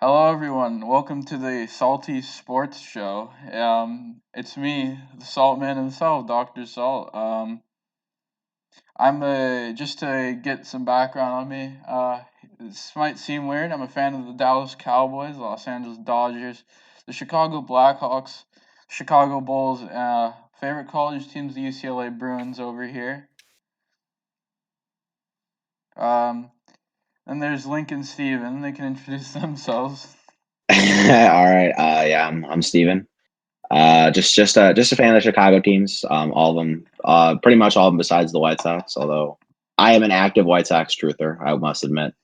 Hello, everyone. Welcome to the Salty Sports Show. It's me, the Salt Man himself, Doctor Salt. Just to get some background on me. This might seem weird. I'm a fan of the Dallas Cowboys, Los Angeles Dodgers, the Chicago Blackhawks, Chicago Bulls. Favorite college teams, the UCLA Bruins over here. Um, and there's Lincoln Steven. They can introduce themselves. All right. Yeah, I'm Steven. Just a fan of the Chicago teams. All of them. Pretty much all of them besides the White Sox. Although I am an active White Sox truther, I must admit.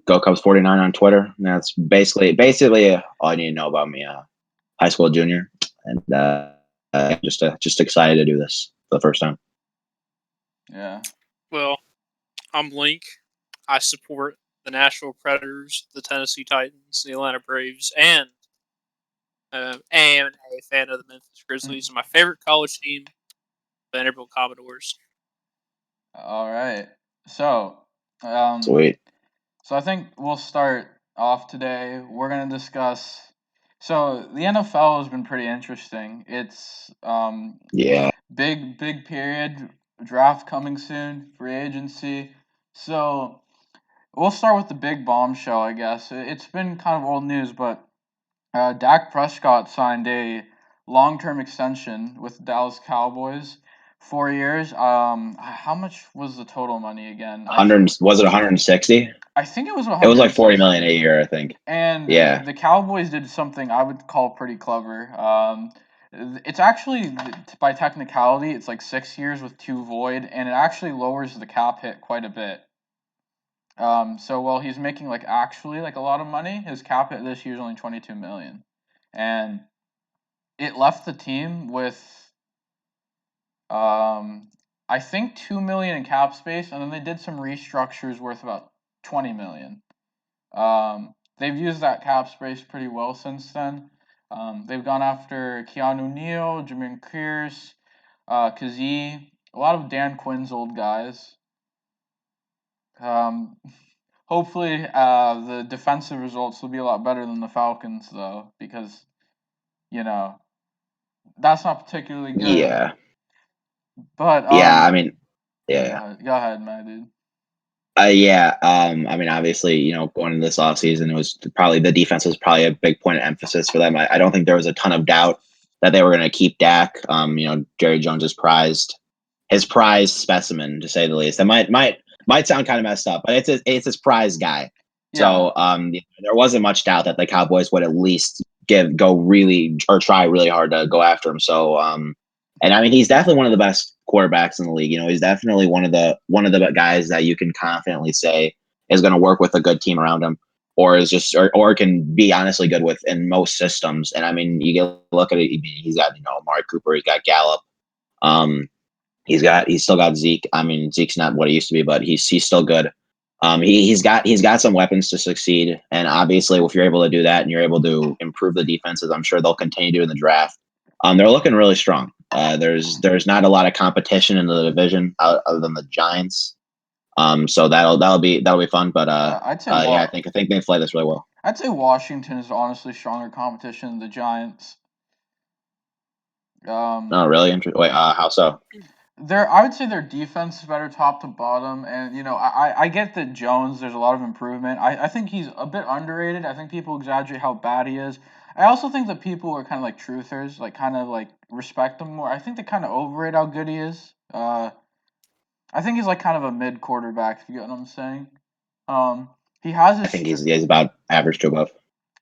Go Cubs 49 on Twitter. And that's basically all I need to know about me. High school junior, and just excited to do this for the first time. Yeah. Well, I'm Link. I support the Nashville Predators, the Tennessee Titans, the Atlanta Braves, and am a fan of the Memphis Grizzlies. My favorite college team, Vanderbilt Commodores. All right. So, Sweet. So I think we'll start off today. We're gonna discuss. So the NFL has been pretty interesting. It's Yeah. big period, draft coming soon, free agency. So we'll start with the big bombshell, I guess. It's been kind of old news, but Dak Prescott signed a long-term extension with the Dallas Cowboys, 4 years. How much was the total money again? 100 was it 160? I think it was It was like 40 160. million a year, I think. And Yeah. the Cowboys did something I would call pretty clever. It's actually, by technicality, it's like 6 years with two void, and it actually lowers the cap hit quite a bit. So while he's making actually a lot of money, his cap hit this year is only 22 million, and it left the team with I think 2 million in cap space, and then they did some restructures worth about 20 million. They've used that cap space pretty well since then. They've gone after Keanu Neal, Jameer Pierce, Kazee, a lot of Dan Quinn's old guys. Hopefully, the defensive results will be a lot better than the Falcons, though, because, that's not particularly good. Yeah. But, yeah, I mean, yeah. Go ahead, my dude. Yeah. I mean, obviously, going into this offseason, it was probably the defense was probably a big point of emphasis for them. I don't think there was a ton of doubt that they were going to keep Dak. Jerry Jones is his prized specimen, to say the least. That might sound kind of messed up, but it's his prize guy. Yeah. So there wasn't much doubt that the Cowboys would at least try really hard to go after him. So and I mean, he's definitely one of the best quarterbacks in the league. He's definitely one of the guys that you can confidently say is going to work with a good team around him, or is just or can be honestly good with in most systems. And I mean, you get look at it. He's got Amari Cooper, he's got Gallup, he's still got Zeke. I mean, Zeke's not what he used to be, but he's still good. He's got some weapons to succeed, and obviously, if you're able to do that and you're able to improve the defenses, I'm sure they'll continue to in the draft. They're looking really strong. There's not a lot of competition in the division other than the Giants. So that'll be fun. But I'd say I think they play this really well. I'd say Washington is honestly stronger competition than the Giants. Oh, really? Wait, how so? I would say their defense is better top to bottom, and I get that Jones. There's a lot of improvement. I think he's a bit underrated. I think people exaggerate how bad he is. I also think that people are kind of like truthers, respect him more. I think they kind of overrate how good he is. I think he's kind of a mid quarterback. If you get what I'm saying. He has. I think he's about average to above.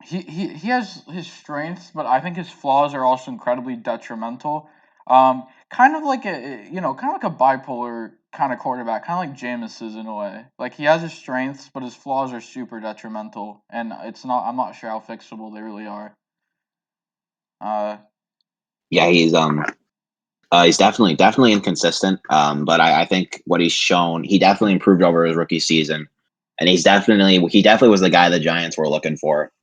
He has his strengths, but I think his flaws are also incredibly detrimental. Kind of like a bipolar kind of quarterback, kind of like Jameis is in a way. He has his strengths, but his flaws are super detrimental, and I'm not sure how fixable they really are. Yeah, he's definitely inconsistent. But I think what he's shown, he definitely improved over his rookie season, and he definitely was the guy the Giants were looking for.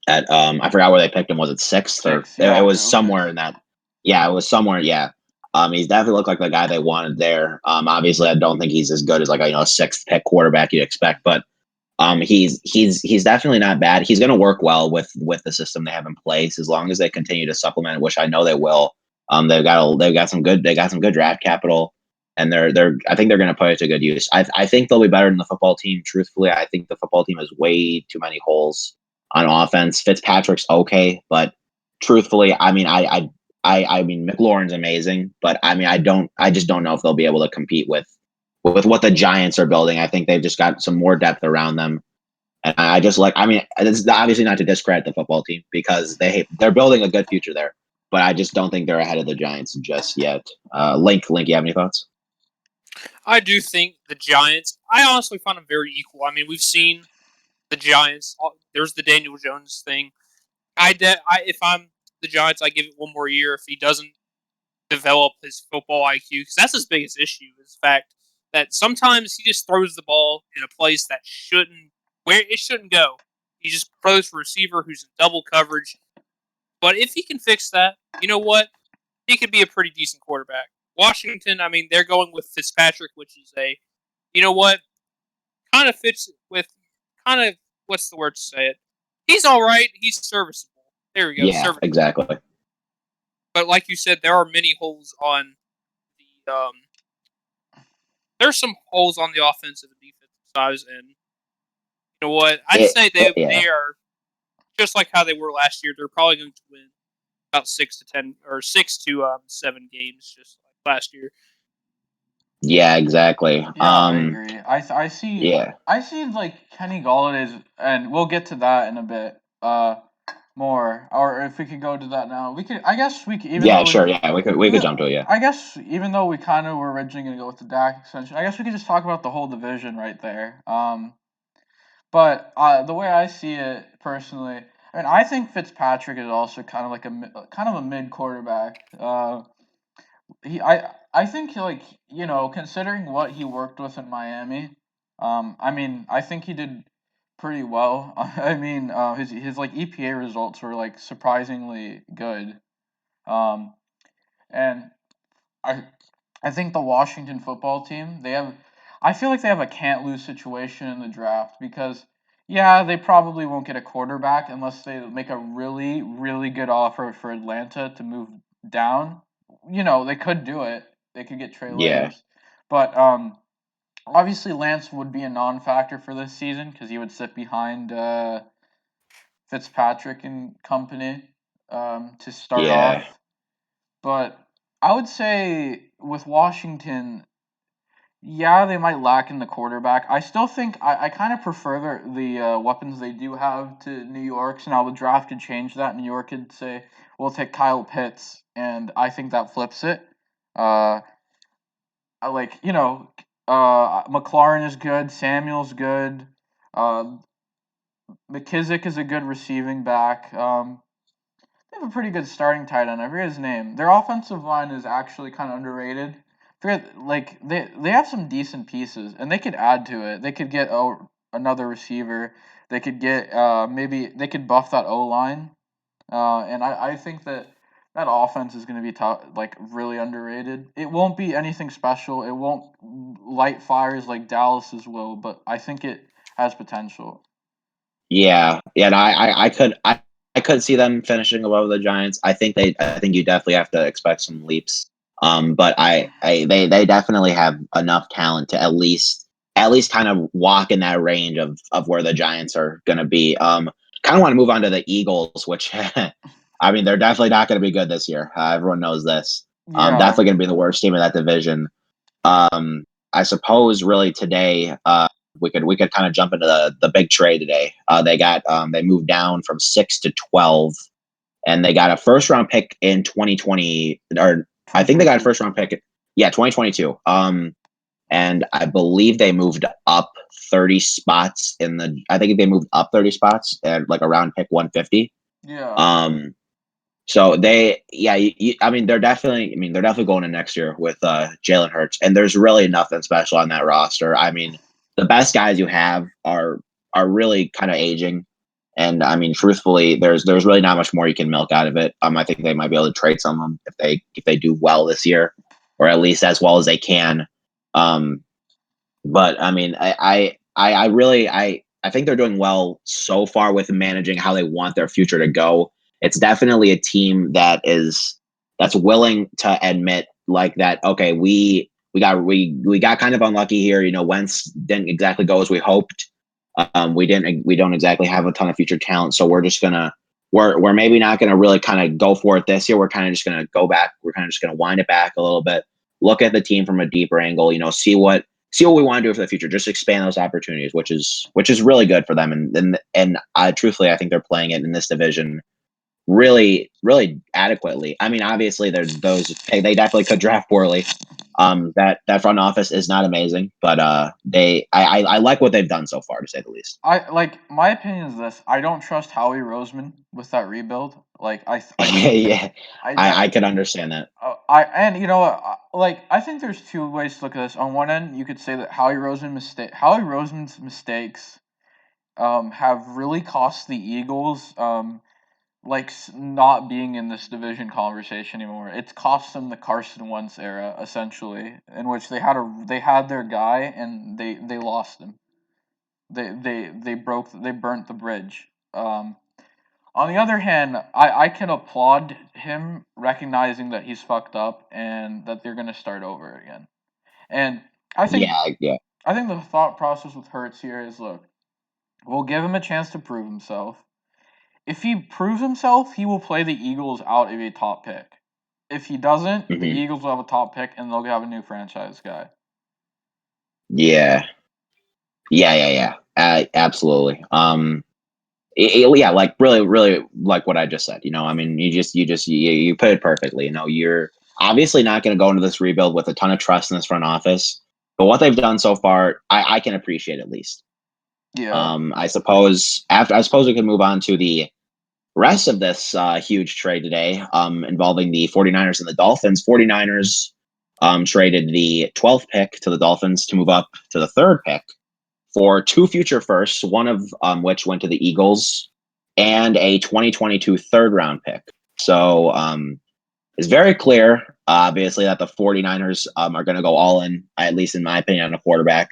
At I forgot where they picked him. Was it sixth or it was somewhere in that? Yeah, it was somewhere. Yeah. He's definitely looked like the guy they wanted there. Obviously, I don't think he's as good as a sixth pick quarterback you'd expect, but He's definitely not bad. He's going to work well with the system they have in place as long as they continue to supplement, which I know they will. They've got some good draft capital, and I think they're going to put it to good use. I think they'll be better than the football team. Truthfully, I think the football team has way too many holes on offense. Fitzpatrick's okay, but truthfully, I mean, I mean, McLaurin's amazing, but I mean, I just don't know if they'll be able to compete with what the Giants are building. I think they've just got some more depth around them. And I just I mean, it's obviously not to discredit the football team because they're building a good future there, but I just don't think they're ahead of the Giants just yet. Link, you have any thoughts? I do think the Giants, I honestly find them very equal. I mean, we've seen the Giants. There's the Daniel Jones thing. If I'm the Giants, I give it one more year. If he doesn't develop his football IQ, because that's his biggest issue, is the fact that sometimes he just throws the ball in a place that where it shouldn't go. He just throws for a receiver who's in double coverage. But if he can fix that, you know what? He could be a pretty decent quarterback. Washington, I mean, they're going with Fitzpatrick, which is you know what? Kind of fits with, what's the word to say it? He's all right. He's serviceable. There we go. Yeah, exactly. But like you said, there are many holes on the there's some holes on the offensive and defensive sides, and you know what? I'd say they are just like how they were last year. They're probably going to win about 6 to 10 or 6 to 7 games, just like last year. Yeah, exactly. Yeah, I agree. I see. Yeah. I see like Kenny Galladay's, and we'll get to that in a bit. More, or if we could go to that now, we could. I guess we could. Even Yeah, though sure. Yeah, we could jump to it. Yeah. I guess even though we kind of were originally going to go with the Dak extension, I guess we could just talk about the whole division right there. But the way I see it personally, I mean, I think Fitzpatrick is also kind of like a mid quarterback. I think like considering what he worked with in Miami, I mean I think he did pretty well. I mean his like EPA results were like surprisingly good. And I I think the Washington football team, I feel like they have a can't lose situation in the draft because yeah, they probably won't get a quarterback unless they make a really really good offer for Atlanta to move down. They could do it. They could get Trey Lance. But obviously Lance would be a non-factor for this season cuz he would sit behind Fitzpatrick and company to start off. But I would say with Washington, yeah, they might lack in the quarterback. I still think I kind of prefer the weapons they do have to New York's. Now the draft could change that. New York could say we'll take Kyle Pitts, and I think that flips it. I like McLaurin is good, Samuel's good, McKissick is a good receiving back. They have a pretty good starting tight end. I forget his name. Their offensive line is actually kind of underrated. Like they have some decent pieces, and they could add to it. They could get another receiver. They could get maybe they could buff that O line. And I think that offense is going to be like really underrated. It won't be anything special. It won't light fires like Dallas's will, but I think it has potential. Yeah, and I could see them finishing above the Giants. I think you definitely have to expect some leaps. But they definitely have enough talent to at least kind of walk in that range of where the Giants are going to be. Kind of want to move on to the Eagles, which I mean they're definitely not going to be good this year. Everyone knows this. Yeah. Definitely going to be the worst team in that division. I suppose really today we could kind of jump into the big trade today. They moved down from 6 to 12, and they got a first round pick in 2020, or I think they got a first round pick. 2022. And I believe they moved up 30 spots I think they moved up 30 spots and like around pick 150. Yeah. So I mean, they're definitely going in next year with Jalen Hurts, and there's really nothing special on that roster. I mean, the best guys you have are really kind of aging, and I mean, truthfully, there's really not much more you can milk out of it. I think they might be able to trade some of them if they do well this year, or at least as well as they can. But I mean, I I think they're doing well so far with managing how they want their future to go. It's definitely a team that's willing to admit like that. Okay, we got kind of unlucky here. Wentz didn't exactly go as we hoped. We don't exactly have a ton of future talent, so we're maybe not gonna really kind of go for it this year. We're kind of just gonna go back. We're kind of just gonna wind it back a little bit. Look at the team from a deeper angle. See what we want to do for the future. Just expand those opportunities, which is really good for them. And truthfully, I think they're playing it in this division really, really adequately. I mean, obviously, they definitely could draft poorly. That front office is not amazing, but I like what they've done so far, to say the least. My opinion is this: I don't trust Howie Roseman with that rebuild. Yeah, I I can understand that. and you know what? I think there's two ways to look at this. On one end, you could say that Howie Roseman's mistakes have really cost the Eagles not being in this division conversation anymore. It's cost them the Carson Wentz era, essentially, in which they had their guy and they lost him. They burnt the bridge. On the other hand, I can applaud him recognizing that he's fucked up and that they're gonna start over again. And I think Yeah. I think the thought process with Hurts here is, look, we'll give him a chance to prove himself. If he proves himself, he will play the Eagles out of a top pick. If he doesn't, the Hmm. Eagles will have a top pick and they'll have a new franchise guy. Yeah. Yeah. Absolutely. Yeah, like really, really like what I just said. I mean, you put it perfectly. You're obviously not going to go into this rebuild with a ton of trust in this front office, but what they've done so far, I can appreciate at least. Yeah. I suppose we can move on to the rest of this huge trade today, involving the 49ers and the Dolphins. 49ers traded the 12th pick to the Dolphins to move up to the third pick for two future firsts, one of which went to the Eagles, and a 2022 third round pick. So it's very clear, obviously, that the 49ers are going to go all in, at least in my opinion, on a quarterback.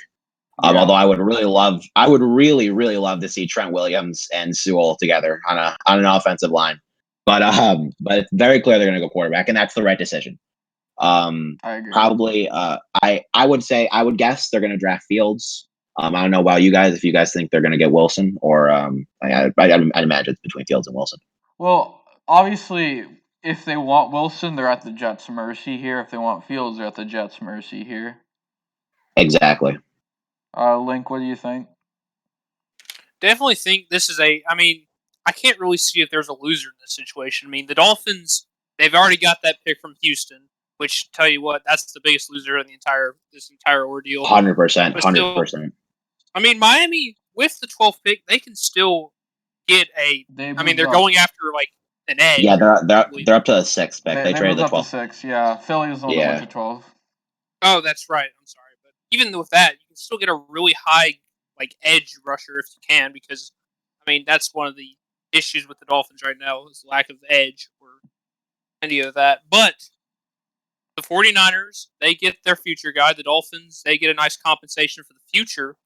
Yeah. Although I would really, really love to see Trent Williams and Sewell together on an offensive line. But it's very clear they're going to go quarterback, and that's the right decision. I agree. Probably, I would guess they're going to draft Fields. I don't know about you guys, if you guys think they're going to get Wilson, or I'd imagine it's between Fields and Wilson. Well, obviously, if they want Wilson, they're at the Jets' mercy here. If they want Fields, they're at the Jets' mercy here. Exactly. Link, what do you think? Definitely think this is I can't really see if there's a loser in this situation. I mean, the Dolphins, they've already got that pick from Houston, which, tell you what, that's the biggest loser in this entire ordeal. 100%. But still, 100%. I mean, Miami, with the 12th pick, they can still get they're going after, an edge. Yeah, they're up to the 6th pick. They traded moved the up to 12th. 6. Yeah, Philly was the one that went to 12. Oh, that's right. I'm sorry. But even with that, you can still get a really high, edge rusher if you can, because, I mean, that's one of the issues with the Dolphins right now is lack of edge or any of that. But the 49ers, they get their future guy. The Dolphins, they get a nice compensation for the future.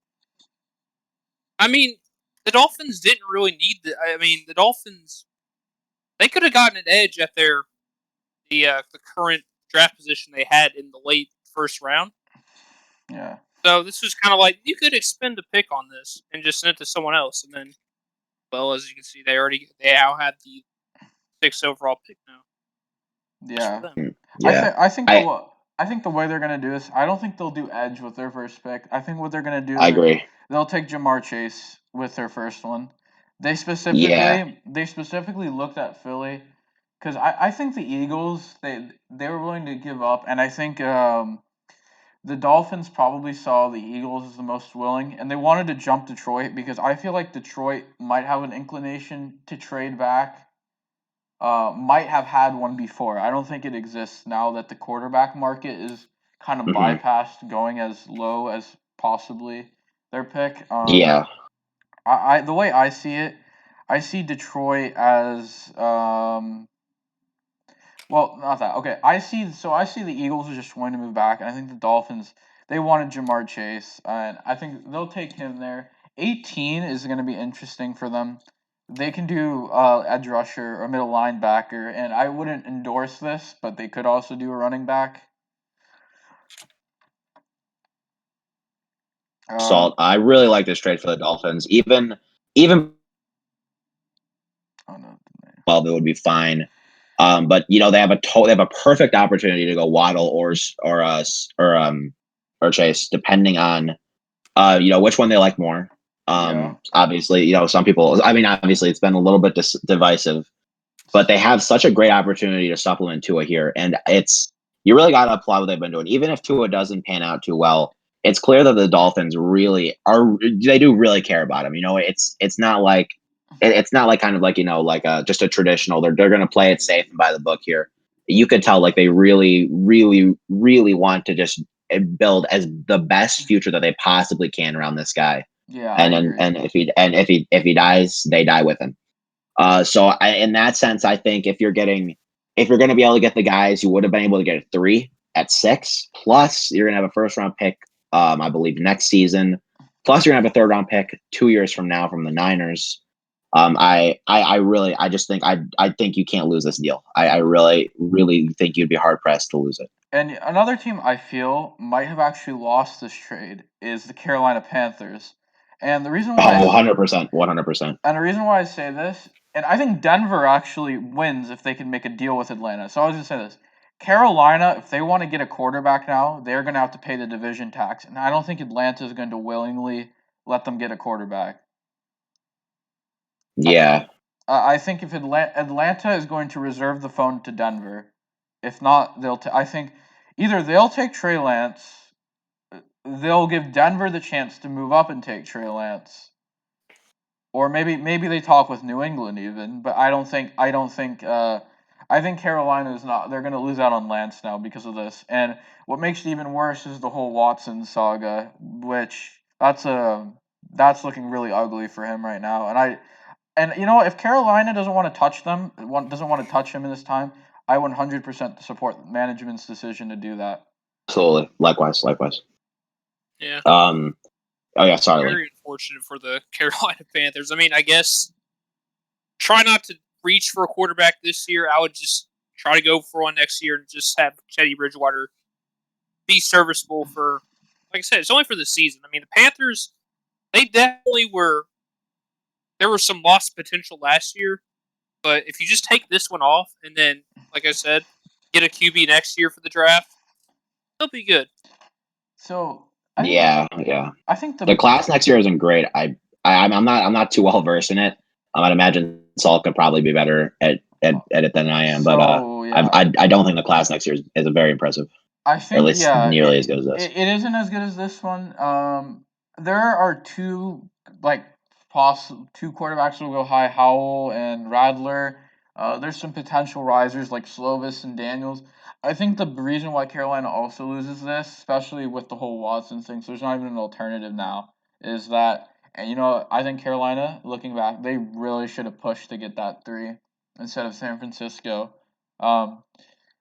I mean, the Dolphins didn't really need the Dolphins, they could have gotten an edge at the current draft position they had in the late first round. Yeah. So this was kind of like, you could expend a pick on this and just send it to someone else, and then, well, as you can see, they now have the 6th overall pick now. Yeah. Yeah. I think the way they're gonna do this, I don't think they'll do edge with their first pick. I think what they're gonna do I is agree. they'll take Jamar Chase with their first one. They specifically looked at Philly because I think the Eagles they were willing to give up, and I think the Dolphins probably saw the Eagles as the most willing, and they wanted to jump Detroit because I feel like Detroit might have an inclination to trade back. Might have had one before. I don't think it exists now that the quarterback market is kind of bypassed going as low as possibly their pick. Yeah. I the way I see it, I see Detroit as well, not that. Okay, I see the Eagles are just going to move back, and I think the Dolphins they wanted Jamar Chase, and I think they'll take him there. 18 is going to be interesting for them. They can do edge rusher or middle linebacker, and I wouldn't endorse this, but they could also do a running back. Salt. I really like this trade for the Dolphins. Even Oh no. it would be fine. But they have they have a perfect opportunity to go Waddle or Chase, depending on which one they like more. Yeah. Obviously, some people. I mean, obviously, it's been a little bit divisive, but they have such a great opportunity to supplement Tua here, and you really got to applaud what they've been doing. Even if Tua doesn't pan out too well, it's clear that the Dolphins really are. They do really care about him. It's not like it's not like kind of like just a traditional. They're going to play it safe and by the book here. You could tell like they really, really, really want to just build as the best future that they possibly can around this guy. Yeah, I agree. And if he dies, they die with him. So in that sense, I think if you're going to be able to get the guys you would have been able to get at 3 at 6, plus you're going to have a first round pick, I believe next season, plus you're going to have a third round pick 2 years from now from the Niners. I think you can't lose this deal. I really, really think you'd be hard pressed to lose it. And another team I feel might have actually lost this trade is the Carolina Panthers. And the reason why 100%, 100%. And the reason why I say this, and I think Denver actually wins if they can make a deal with Atlanta. So I was going to say this. Carolina, if they want to get a quarterback now, they're going to have to pay the division tax. And I don't think Atlanta is going to willingly let them get a quarterback. Yeah. I think if Atlanta is going to reserve the phone to Denver, if not, I think either they'll take Trey Lance, they'll give Denver the chance to move up and take Trey Lance, or maybe they talk with New England even. But I think Carolina is not. They're going to lose out on Lance now because of this. And what makes it even worse is the whole Watson saga, which that's looking really ugly for him right now. And if Carolina doesn't want to touch them, doesn't want to touch him in this time, I 100% support management's decision to do that. Absolutely. Likewise. Yeah. Oh yeah, sorry. Very unfortunate for the Carolina Panthers. I mean, I guess try not to reach for a quarterback this year. I would just try to go for one next year and just have Teddy Bridgewater be serviceable for, like I said, it's only for the season. I mean, the Panthers, they definitely were. There was some lost potential last year, but if you just take this one off and then, like I said, get a QB next year for the draft, they'll be good. So I think the class next year isn't great. I'm not too well versed in it. I'd imagine Saul could probably be better at it than I am, but I don't think the class next year is very impressive. I think, or at least nearly as good as this. It isn't as good as this one. There are two two quarterbacks will go high, Howell and Radler. There's some potential risers like Slovis and Daniels. I think the reason why Carolina also loses this, especially with the whole Watson thing, so there's not even an alternative now, is that, and I think Carolina, looking back, they really should have pushed to get that 3 instead of San Francisco.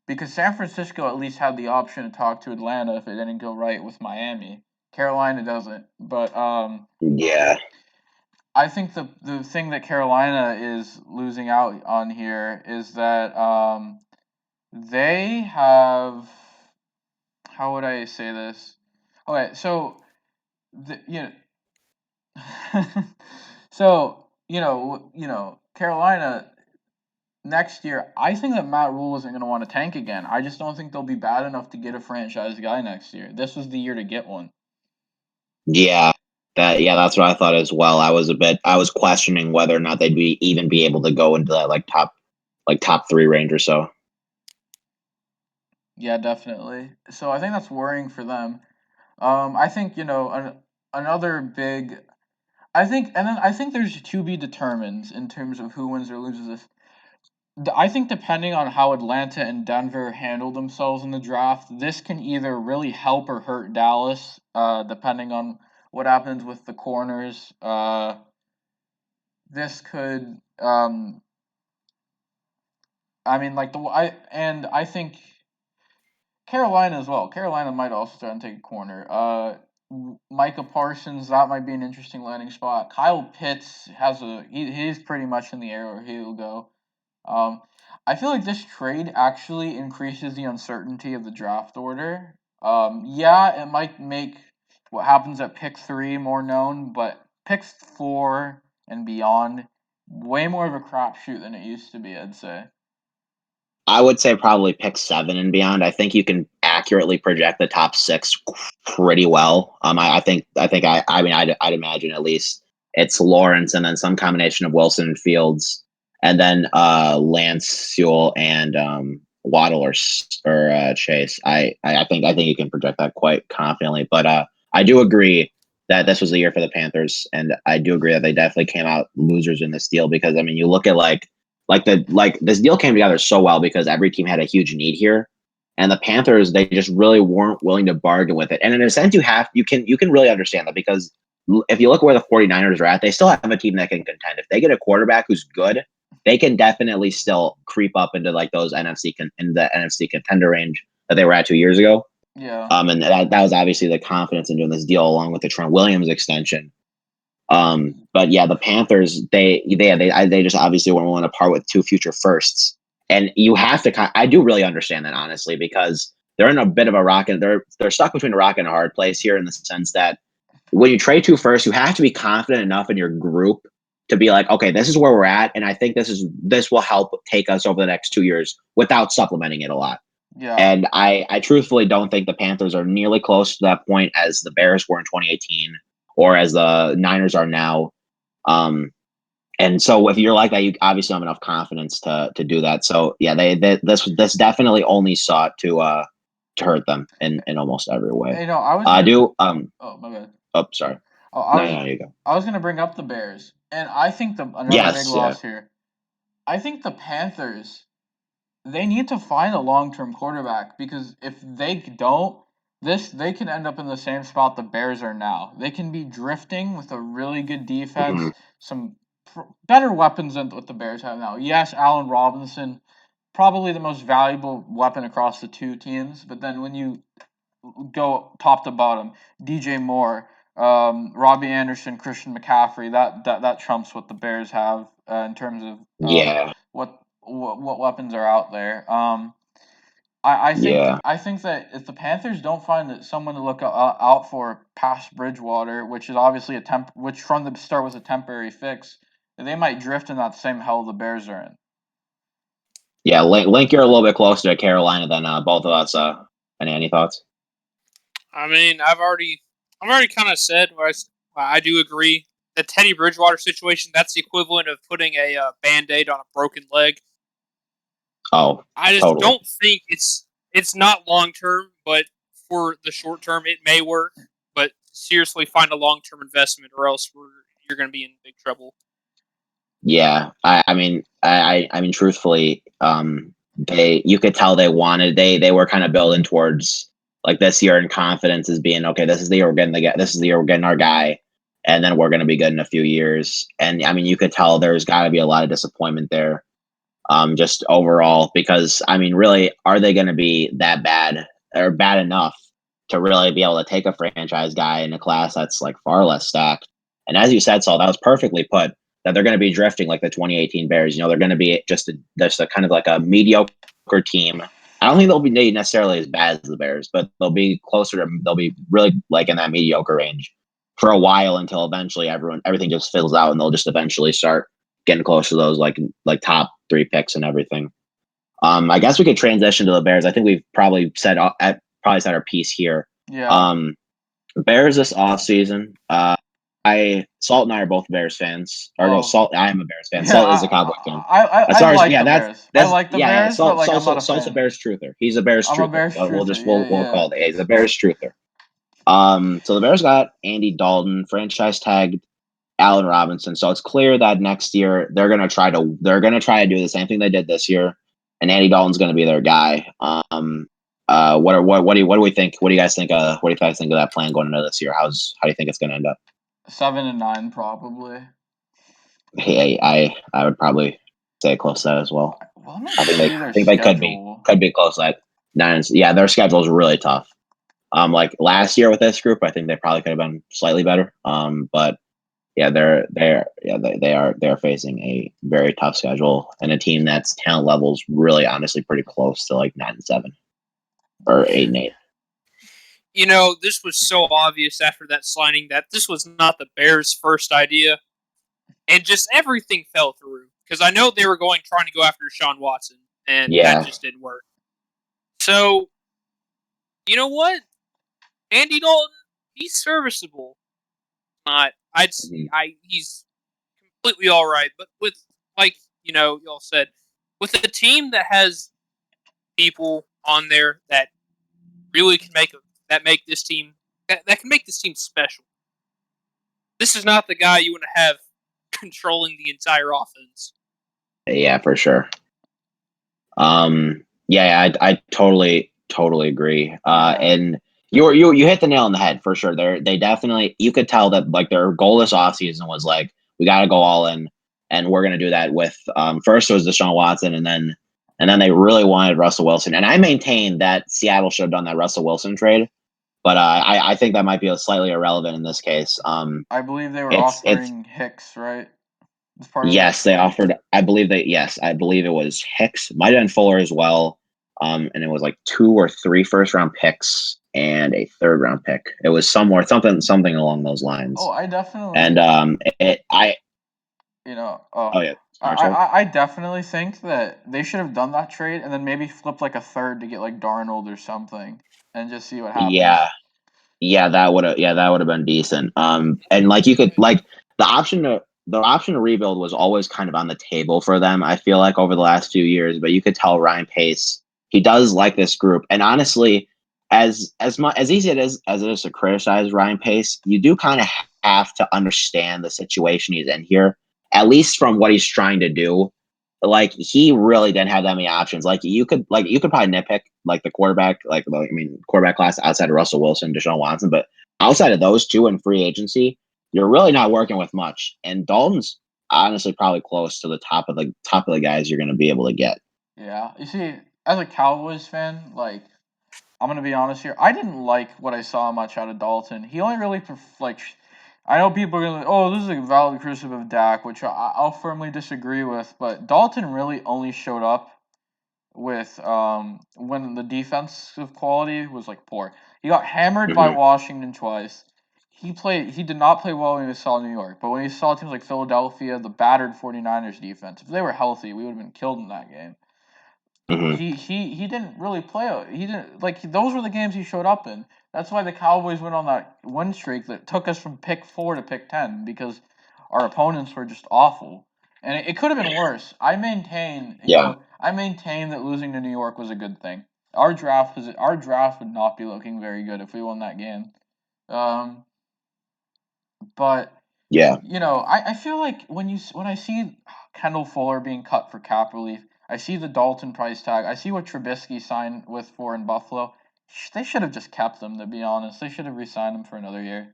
Because San Francisco at least had the option to talk to Atlanta if it didn't go right with Miami. Carolina doesn't. But yeah, I think the thing that Carolina is losing out on here is that they have, how would I say this? Okay, so Carolina next year, I think that Matt Rule isn't going to want to tank again. I just don't think they'll be bad enough to get a franchise guy next year. This was the year to get one. Yeah, that's what I thought as well. I was questioning whether or not they'd even be able to go into that top 3 range or so. Yeah, definitely. So I think that's worrying for them. I think another big. I think there's to be determined in terms of who wins or loses this. I think depending on how Atlanta and Denver handle themselves in the draft, this can either really help or hurt Dallas, depending on what happens with the corners. This could, I think Carolina as well. Carolina might also try and take a corner. Micah Parsons, that might be an interesting landing spot. Kyle Pitts he's pretty much in the air where he will go. Um, I feel like this trade actually increases the uncertainty of the draft order. Yeah, it might make what happens at pick 3 more known, but picks 4 and beyond, way more of a crapshoot than it used to be, I'd say. I would say probably pick 7 and beyond. I think you can accurately project the top 6 pretty well. I'd imagine at least it's Lawrence and then some combination of Wilson and Fields, and then Lance, Sewell, and Waddle or Chase. I think you can project that quite confidently. But I do agree that this was the year for the Panthers, and I do agree that they definitely came out losers in this deal because I mean you look at this deal came together so well because every team had a huge need here, and the Panthers they just really weren't willing to bargain with it. And in a sense, you can really understand that because if you look where the 49ers are at, they still have a team that can contend. If they get a quarterback who's good, they can definitely still creep up into like those in the NFC contender range that they were at 2 years ago. Yeah. And that was obviously the confidence in doing this deal along with the Trent Williams extension. But yeah, the Panthers they just obviously weren't willing to part with 2 future firsts, and you have to. I do really understand that honestly because they're in a bit of a rock and they're stuck between a rock and a hard place here in the sense that when you trade 2 firsts, you have to be confident enough in your group to be like, okay, this is where we're at, and I think this will help take us over the next 2 years without supplementing it a lot. Yeah. And I truthfully don't think the Panthers are nearly close to that point as the Bears were in 2018 or as the Niners are now. And so if you're like that, you obviously have enough confidence to do that. So yeah, this definitely only sought to hurt them in almost every way. You know, I was I do Oh, my bad. oh sorry. Oh, No, you go. I was gonna bring up the Bears, and I think another Yes, big loss here. I think the Panthers, they need to find a long-term quarterback because if they don't, they can end up in the same spot the Bears are now. They can be drifting with a really good defense, Mhm. some better weapons than what the Bears have now. Yes, Allen Robinson, probably the most valuable weapon across the 2 teams, but then when you go top to bottom, DJ Moore, Robbie Anderson, Christian McCaffrey, that trumps what the Bears have in terms of Yeah. what weapons are out there. I think that if the Panthers don't find someone to look out for past Bridgewater, which is obviously which from the start was a temporary fix, they might drift in that same hell the Bears are in. Yeah, Link, you're a little bit closer to Carolina than both of us. Any thoughts? I mean, I've already kind of said what I do agree. The Teddy Bridgewater situation, that's the equivalent of putting a Band-Aid on a broken leg. Oh, I just totally. don't think it's not long term, but for the short term, it may work. But seriously, find a long term investment, or else you're going to be in big trouble. Yeah, I mean, truthfully, you could tell they were kind of building towards like this year in confidence as being okay. This is the year this is the year we're getting our guy, and then we're going to be good in a few years. And I mean, you could tell there's got to be a lot of disappointment there. Just overall, because I mean, really, are they going to be that bad or bad enough to really be able to take a franchise guy in a class that's like far less stacked? And as you said, Saul, that was perfectly put. That they're going to be drifting like the 2018 Bears. You know, they're going to be just a kind of like a mediocre team. I don't think they'll be necessarily as bad as the Bears, but they'll be they'll be really like in that mediocre range for a while until eventually everything just fizzles out and they'll just eventually start getting close to those like top 3 picks and everything. I guess we could transition to the Bears. I think we've probably said our piece here. Yeah. Bears this offseason. Salt and I are both Bears fans. Or no, Salt. I am a Bears fan. Yeah, Salt is a Cowboys fan. I like the Bears. I like the Bears, Salt, but like I'm not a Salt's fan. a Bears truther. He's a Bears I'm a truther. Bears truther. We'll call it. He's a Bears truther. So the Bears got Andy Dalton, franchise tagged Allen Robinson. So it's clear that next year they're gonna try to do the same thing they did this year, and Andy Dalton's gonna be their guy. What do we think? What do you guys think? What do you guys think of that plan going into this year? How do you think it's gonna end up? 7-9 probably. Hey, I would probably say close to that as well. Well, I think they could be close to that. 9. Yeah, their schedule is really tough. Like last year with this group, I think they probably could have been slightly better. But yeah, they're facing a very tough schedule and a team that's talent levels really honestly pretty close to like 9-7 or 8-8. This was so obvious after that signing that this was not the Bears' first idea, and just everything fell through because I know they were trying to go after Deshaun Watson, and that Yeah. just didn't work. So, you know what? Andy Dalton, he's serviceable. He's completely all right, but with y'all said, with a team that has people on there that really can make this team that can make this team special. This is not the guy you want to have controlling the entire offense. Yeah, for sure. Yeah, I totally agree. And you hit the nail on the head for sure. They definitely, you could tell that like their goal this offseason was like, we got to go all in, and we're gonna do that with first it was Deshaun Watson, and then they really wanted Russell Wilson. And I maintain that Seattle should have done that Russell Wilson trade, but I think that might be slightly irrelevant in this case. I believe they were It's offering Hicks, right? As part of Yes, they offered. I believe it was Hicks. Might have been Fuller as well. And it was like 2 or 3 first-round picks and a third-round pick. It was something along those lines. Oh, I definitely. And Oh yeah. I definitely think that they should have done that trade and then maybe flip like a third to get like Darnold or something and just see what happens. Yeah, that would have been decent. And like you could like the option to rebuild was always kind of on the table for them. I feel like over the last few years, but you could tell Ryan Pace, he does like this group. And honestly, as much as easy as it is to criticize Ryan Pace, you do kind of have to understand the situation he's in here, at least from what he's trying to do. Like he really didn't have that many options. Like you could probably nitpick like the quarterback, quarterback class outside of Russell Wilson, Deshaun Watson, but outside of those two in free agency, you're really not working with much. And Dalton's honestly probably close to the top of the guys you're going to be able to get. Yeah, you see, as a Cowboys fan, like I'm gonna be honest here, I didn't like what I saw much out of Dalton. He only really I know people are gonna oh, this is a valid criticism of Dak, which I'll firmly disagree with, but Dalton really only showed up with when the defensive quality was like poor. He got hammered by Washington twice. He did not play well when he saw New York, but when he saw teams like Philadelphia, the battered 49ers defense, if they were healthy, we would have been killed in that game. He didn't really play. He didn't like those were the games he showed up in. That's why the Cowboys went on that win streak that took us from pick 4 to pick 10 because our opponents were just awful, and it could have been worse. I maintain, I maintain that losing to New York was a good thing. Our draft would not be looking very good if we won that game. But Yeah. I feel like when I see Kendall Fuller being cut for cap relief, I see the Dalton price tag, I see what Trubisky signed with for in Buffalo. They should have just kept him, to be honest. They should have re-signed him for another year.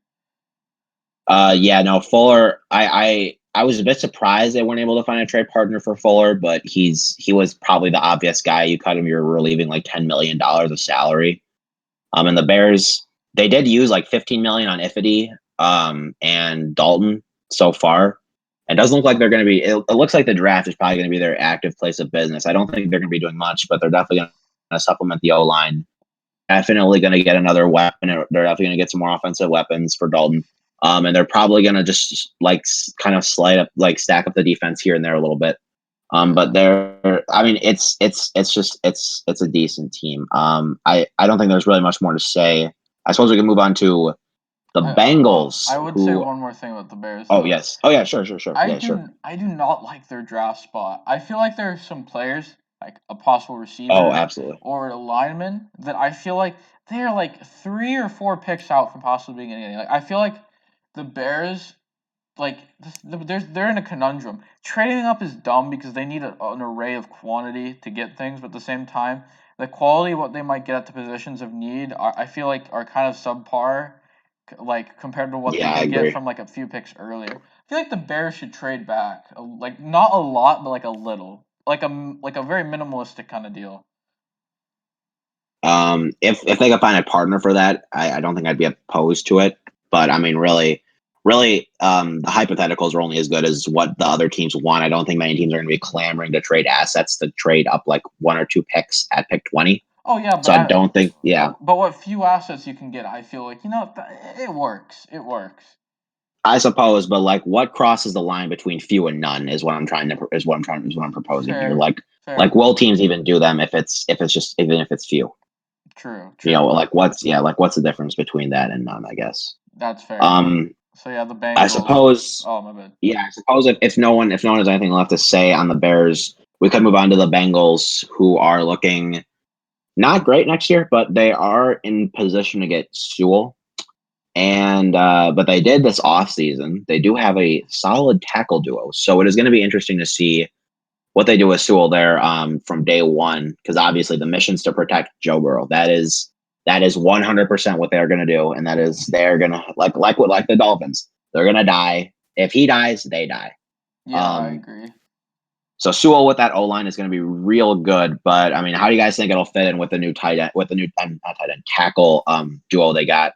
Yeah, no, Fuller. I was a bit surprised they weren't able to find a trade partner for Fuller, but he was probably the obvious guy. You cut him, you're relieving like $10 million of salary. And the Bears, they did use like $15 million on Ifedy, and Dalton so far. It doesn't look like they're going to be. It looks like the draft is probably going to be their active place of business. I don't think they're going to be doing much, but they're definitely going to supplement the O line. Definitely going to get another weapon. They're definitely going to get some more offensive weapons for Dalton. And they're probably going to just like kind of stack up the defense here and there a little bit. But it's a decent team. I don't think there's really much more to say. I suppose we can move on to the Bengals. I would say one more thing about the Bears. Oh yes. Oh yeah. Sure. I do not like their draft spot. I feel like there are some players, like a possible receiver, absolutely, or a lineman, that I feel like they are like 3 or 4 picks out from possibly getting any. Like I feel like the Bears, like they're in a conundrum. Trading up is dumb because they need an array of quantity to get things, but at the same time, the quality what they might get at the positions of need, I feel like are kind of subpar, like compared to what they could get from like a few picks earlier. I feel like the Bears should trade back, like not a lot, but like a little, like a very minimalistic kind of deal. If they could find a partner for that, I don't think I'd be opposed to it. But I mean, really, the hypotheticals are only as good as what the other teams want. I don't think many teams are going to be clamoring to trade assets to trade up like 1 or 2 picks at pick 20. Oh yeah, but So I don't think, yeah. But what few assets you can get, I feel like it works. It works. I suppose, but like, what crosses the line between few and none is what I'm proposing here. Fair. Like, will teams even do them if it's just even if it's few? True. Like what's the difference between that and none? I guess. That's fair. So yeah, the Bengals. I suppose. Oh my bad. Yeah, I suppose if no one has anything left to say on the Bears, we could move on to the Bengals, who are looking not great next year, but they are in position to get Sewell. And but they did this offseason. They do have a solid tackle duo, so it is going to be interesting to see what they do with Sewell there from day one, because obviously the mission's to protect Joe Burrow. That is 100% what they're going to do, and that is they're going to like the Dolphins. They're going to die. If he dies, they die. Yeah, I agree. So Sewell with that O line is going to be real good. But I mean, how do you guys think it'll fit in with the new tackle duo they got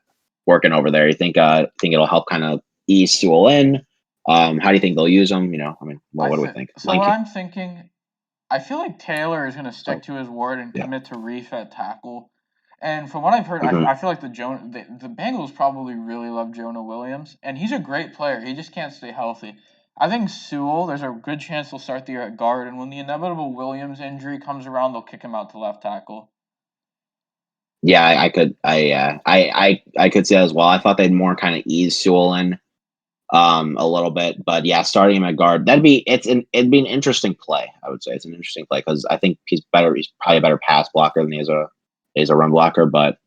working over there? You think it'll help kind of ease Sewell in? How do you think they'll use them? I mean, what do we think? So what I'm thinking, I feel like Taylor is going to stick to his word and commit to Reef at tackle. And from what I've heard, I feel like the Bengals probably really love Jonah Williams, and he's a great player. He just can't stay healthy. I think Sewell, there's a good chance he'll start the year at guard, and when the inevitable Williams injury comes around, they'll kick him out to left tackle. Yeah, I could see that as well. I thought they'd more kind of ease Sewell in a little bit, but yeah, starting him at guard, it'd be an interesting play. I would say it's an interesting play because I think he's probably a better pass blocker than he is a run blocker. But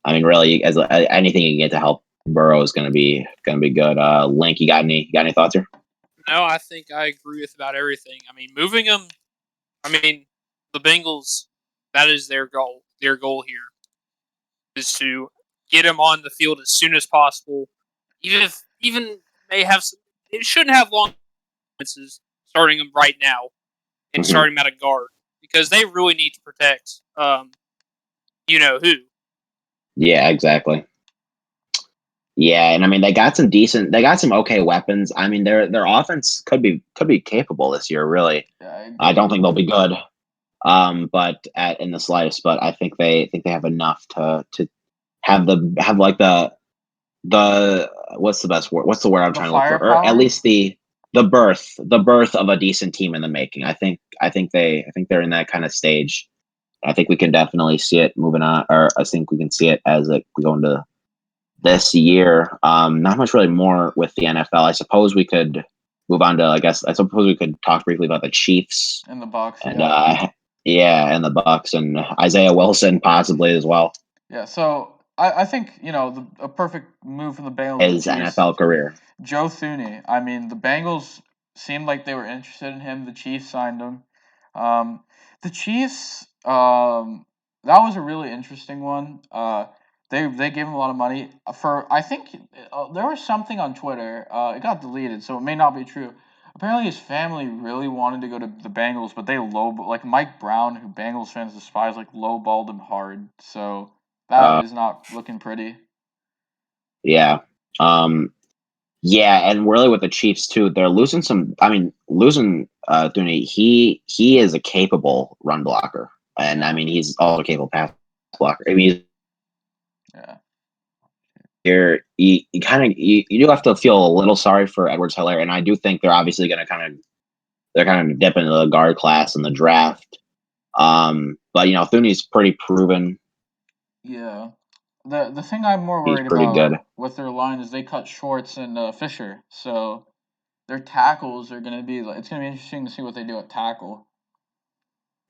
I mean, really, as anything you can get to help Burrow is going to be good. Link, you got any thoughts here? No, I think I agree with about everything. I mean, moving him. I mean, the Bengals. That is their goal. Their goal here is to get him on the field as soon as possible. Even they have, it shouldn't have long consequences starting him right now and starting him at a guard because they really need to protect. You know who? Yeah, exactly. Yeah, and I mean they got some okay weapons. I mean their offense could be capable this year. Really, I don't think they'll be good, but in the slightest. But I think they have enough to have the what's the best word? What's the word I'm trying to look for? Or at least the birth of a decent team in the making. I think they're in that kind of stage. I think we can definitely see it moving on, or I think we can see it as we go into this year. Not much really more with the NFL. I suppose we could move on to. I suppose we could talk briefly about the Chiefs and the Bucs, and and the Bucs and Isaiah Wilson possibly as well. Yeah, so I think a perfect move for the Bengals. His NFL career. Joe Thuney. I mean, the Bengals seemed like they were interested in him. The Chiefs signed him. The Chiefs. That was a really interesting one. They gave him a lot of money for. I think there was something on Twitter. It got deleted, so it may not be true. Apparently, his family really wanted to go to the Bengals, but they like Mike Brown, who Bengals fans despise, like lowballed him hard. So that is not looking pretty. Yeah. Yeah, and really with the Chiefs too, they're losing some. I mean, losing Thuney. He is a capable run blocker, and I mean he's also a capable pass blocker. I mean, you do have to feel a little sorry for Edwards-Helaire, and I do think they're obviously going to kind of dip into the guard class in the draft. But Thuney's pretty proven. Yeah. The thing I'm more worried about with their line is they cut Schwartz and Fisher, so their tackles are going to be it's going to be interesting to see what they do at tackle.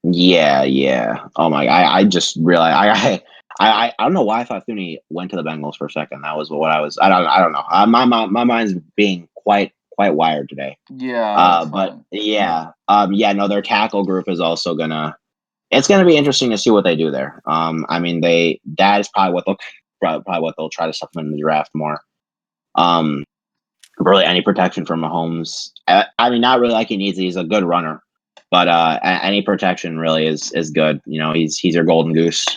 Yeah. Oh my! I just realized I don't know why I thought Thuney went to the Bengals for a second. That was what I was. I don't know. My mind's being quite wired today. Yeah. But yeah. No, their tackle group is also gonna. It's gonna be interesting to see what they do there. I mean, that is probably what they'll try to supplement in the draft more. Really, any protection from Mahomes. I mean, not really like he needs. He's a good runner. But any protection really is good. He's your golden goose.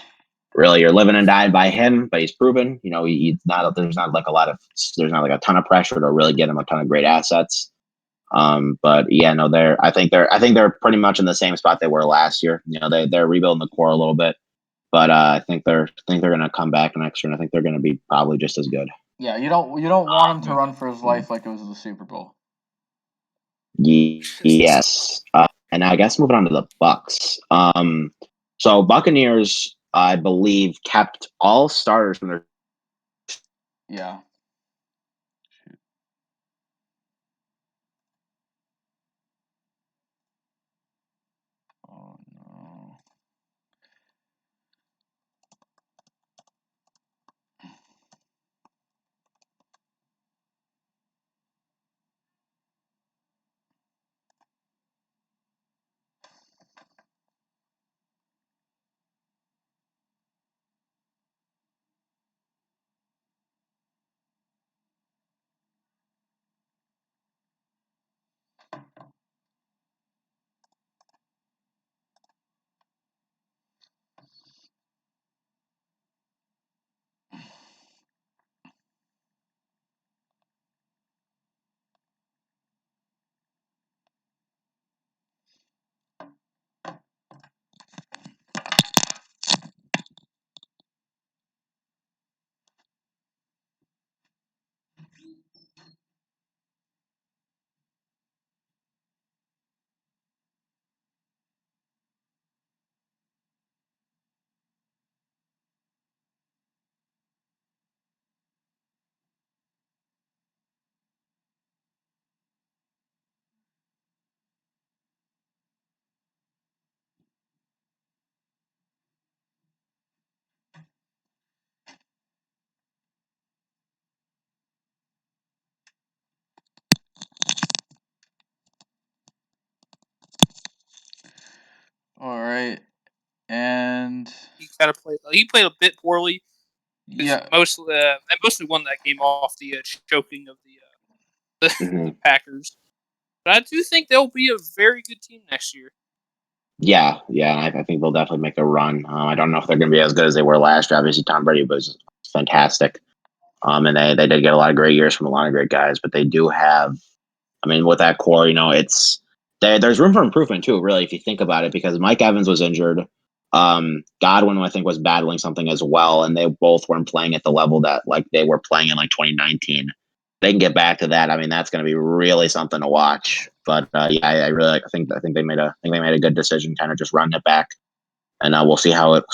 really you're living and dying by him, but he's proven, there's not like a ton of pressure to really get him a ton of great assets. But yeah, no, I think they're pretty much in the same spot they were last year. They're rebuilding the core a little bit, but I think they're going to come back next year, and I think they're going to be probably just as good. Yeah, you don't want him to run for his life like it was the Super Bowl. Yes, and I guess moving on to the Bucks. So Buccaneers, I believe, kept all starters from their. Yeah. Oh no. All right, and He kind of played. He played a bit poorly. yeah, Mostly won that game off the choking of the Packers. But I do think they'll be a very good team next year. Yeah, I think they'll definitely make a run. I don't know if they're going to be as good as they were last year. Obviously, Tom Brady was fantastic, and they did get a lot of great years from a lot of great guys. But they do have, I mean, with that core, there's room for improvement too. Really, if you think about it, because Mike Evans was injured, Godwin I think was battling something as well, and they both weren't playing at the level that like they were playing in like 2019. They can get back to that. I mean, that's going to be really something to watch. But yeah, I really I think they made a good decision, kind of just running it back, and we'll see how it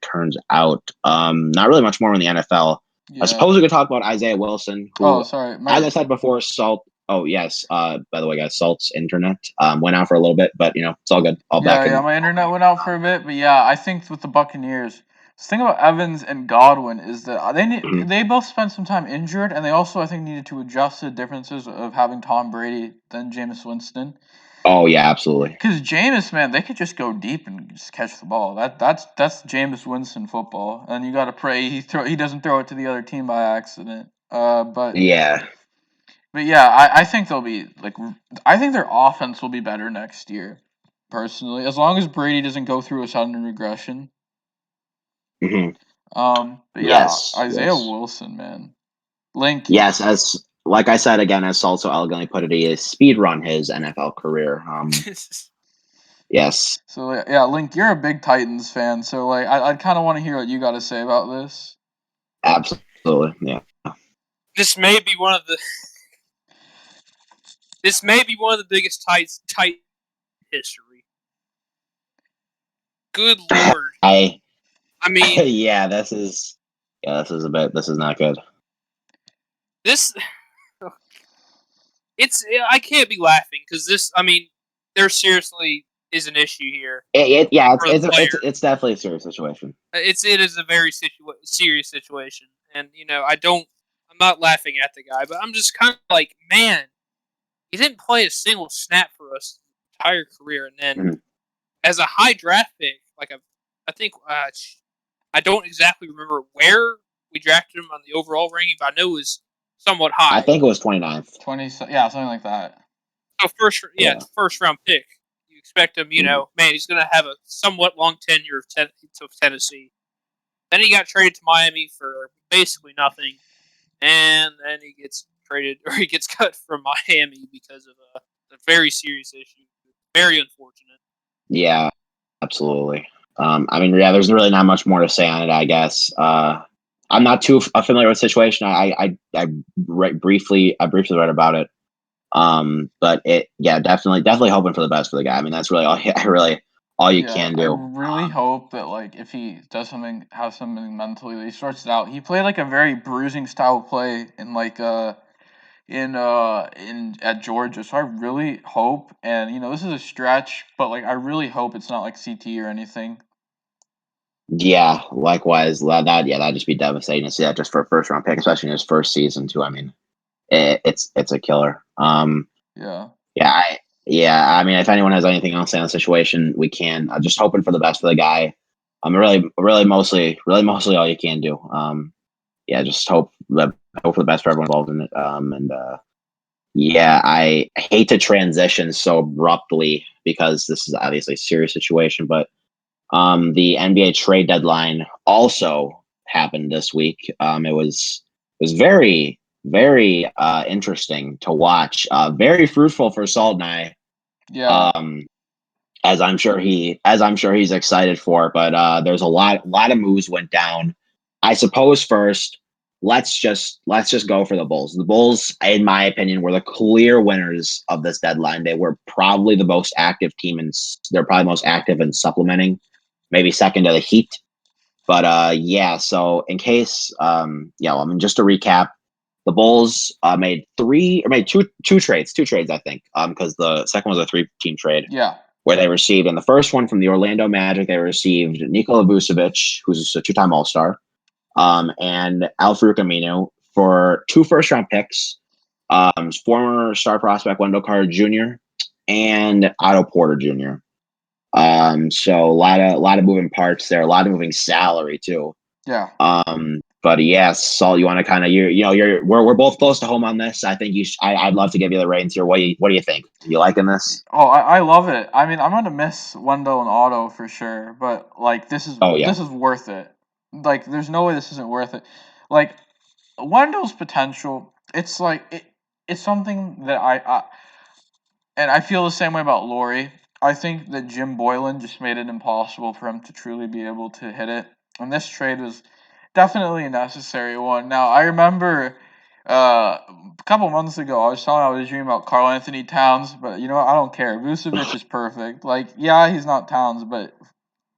turns out. Not really much more in the NFL. I yeah. suppose we could talk about Isaiah Wilson, Oh, who, sorry. as I said before, Salt. Oh yes. By the way, guys, Salt's internet went out for a little bit, but it's all good. All back Yeah, in. my internet went out for a bit, but yeah, I think with the Buccaneers, the thing about Evans and Godwin is that they both spent some time injured, and they also I think needed to adjust to the differences of having Tom Brady than Jameis Winston. Oh yeah, absolutely. Because Jameis, man, they could just go deep and just catch the ball. That's Jameis Winston football, and you got to pray he doesn't throw it to the other team by accident. Yeah. But yeah, I think they'll be I think their offense will be better next year. Personally, as long as Brady doesn't go through a sudden regression. hmm But yeah, Yes. Isaiah Yes. Wilson, man, Link. Yes. As like I said again, as Salt so elegantly put it, he is speed run his NFL career. Yes. So yeah, Link, you're a big Titans fan, so I'd kind of want to hear what you got to say about this. Absolutely. Yeah. This may be one of the biggest tight history. Good lord. I mean, yeah, this is not good. This I can't be laughing because there seriously is an issue here. It's definitely a serious situation. It is a very serious situation, and I'm not laughing at the guy, but I'm just kind of like, man, he didn't play a single snap for us his entire career, and then as a high draft pick, I think I don't exactly remember where we drafted him on the overall ranking, but I know it was somewhat high. I think it was 29th. 20, yeah, something like that. So first round pick. You expect him, man, he's going to have a somewhat long tenure of Tennessee. Then he got traded to Miami for basically nothing, and then he gets traded or he gets cut from Miami because of a very serious issue. Very unfortunate. Yeah, absolutely. I mean, yeah, there's really not much more to say on it, I guess. I'm not too familiar with the situation. I briefly read about it. But definitely hoping for the best for the guy. I mean, that's really all you Yeah, can I do. really hope that like if he does something, has something mentally, that he sorts it out. He played like a very bruising style play in like in at Georgia, so I really hope, and this is a stretch, but like I really hope it's not like CT or anything. Yeah, likewise. That'd just be devastating to see that just for a first round pick, especially in his first season too. I mean, it's a killer. Yeah. Yeah, I mean, if anyone has anything else in the situation, we can. Just hoping for the best for the guy. Really, mostly all you can do. Yeah, just hope for the best for everyone involved in it. Yeah, I hate to transition so abruptly because this is obviously a serious situation, but the NBA trade deadline also happened this week. It was very interesting to watch. Very fruitful for Salt and I. Yeah. Um, as I'm sure he's excited for. But there's a lot of moves went down. I suppose first, let's just go for the Bulls. The Bulls, in my opinion, were the clear winners of this deadline. They were probably the most active team, and they're probably most active in supplementing, maybe second to the Heat. But yeah. So in case, I mean, just to recap, the Bulls made two trades, I think, because the second was a 3-team trade Yeah. where they received, in the first one from the Orlando Magic, they received Nikola Vucevic, who's a 2-time All-Star, and Al-Farouq Aminu for 2 first-round picks, former star prospect Wendell Carter Jr. and Otto Porter Jr. So a lot of moving parts there, a lot of moving salary too. Yeah. But yes, Saul, you want to kind of we're both close to home on this. I think I'd love to give you the reins here. What do you think? You liking this? Oh, I love it. I mean, I'm gonna miss Wendell and Otto for sure, but like Oh yeah, this is worth it. Like, there's no way this isn't worth it. Like, Wendell's potential, it's something that and I feel the same way about Laurie. I think that Jim Boylan just made it impossible for him to truly be able to hit it. And this trade was definitely a necessary one. Now, I remember a couple months ago, I was telling I was dreaming about Karl Anthony Towns, but you know what? I don't care. Vucevic is perfect. Like, yeah, he's not Towns, but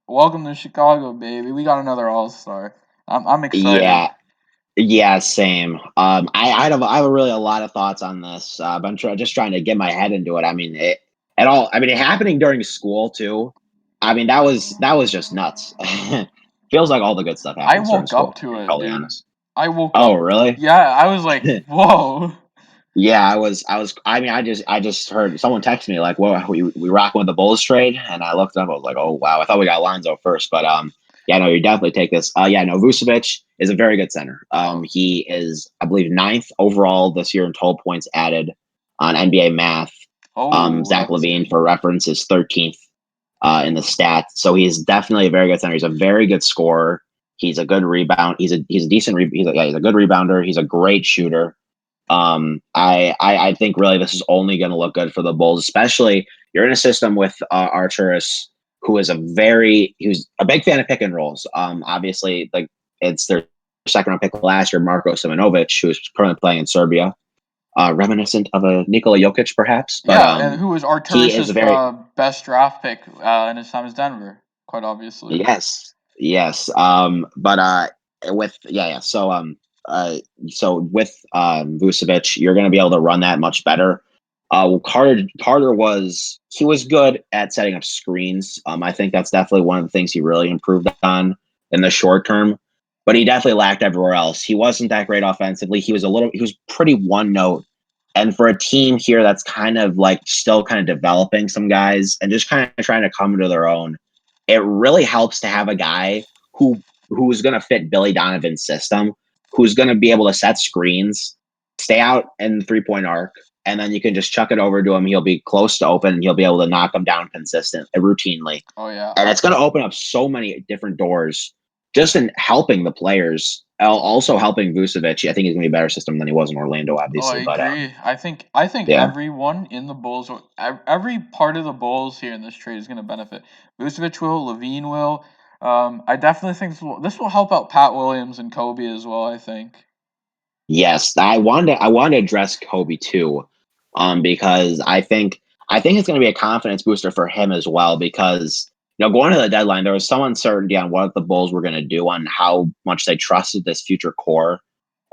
welcome to Chicago, baby. We got another All Star. I'm excited. yeah. Yeah, same. I have really a lot of thoughts on this, but just trying to get my head into it. I mean, it happening during school too. I mean, that was just nuts. Feels like all the good stuff I happens during woke school, up to be to it, totally dude. honest. I woke Oh, up. really? Yeah, I was like, whoa. Yeah, I mean, I just heard someone text me like, "Well, we rocking with the Bulls trade," and I looked up. I was like, "Oh wow!" I thought we got Lonzo first, but yeah, no, you definitely take this. Yeah, no, Vucevic is a very good center. Oh, He is, I believe, ninth overall this year in total points added on NBA Math. oh, Zach that's Levine, good. for reference, is 13th in the stats. So he's definitely a very good center. He's a very good scorer. He's a good rebound. He's a decent. He's a good rebounder. He's a great shooter. I think really this is only going to look good for the Bulls, especially you're in a system with Arturis, who's a big fan of pick and rolls. Obviously, like, it's their second round pick last year, Marko Simonovic, who's currently playing in Serbia, reminiscent of a Nikola Jokic, perhaps, but Yeah, and who was he is a Arturas's very best draft pick in his time as Denver? Quite obviously. yes. But with yeah. Uh, so with Vucevic, you're going to be able to run that much better. Carter was good at setting up screens. I think that's definitely one of the things he really improved on in the short term. But he definitely lacked everywhere else. He wasn't that great offensively. He was pretty one note. And for a team here that's kind of like still kind of developing some guys and just kind of trying to come into their own, it really helps to have a guy who's going to fit Billy Donovan's system, who's going to be able to set screens, stay out in the 3-point arc, and then you can just chuck it over to him. He'll be close to open, and he'll be able to knock them down routinely. Oh yeah, And it's going to open up so many different doors just in helping the players, also helping Vucevic. I think he's going to be a better system than he was in Orlando, Oh, I obviously. But agree. I think yeah, everyone in the Bulls, every part of the Bulls here in this trade is going to benefit. Vucevic will, Levine will. I definitely think this will help out Pat Williams and Kobe as well. I think. yes, I wanted to address Kobe too, because I think it's going to be a confidence booster for him as well. Because going to the deadline, there was some uncertainty on what the Bulls were going to do, on how much they trusted this future core,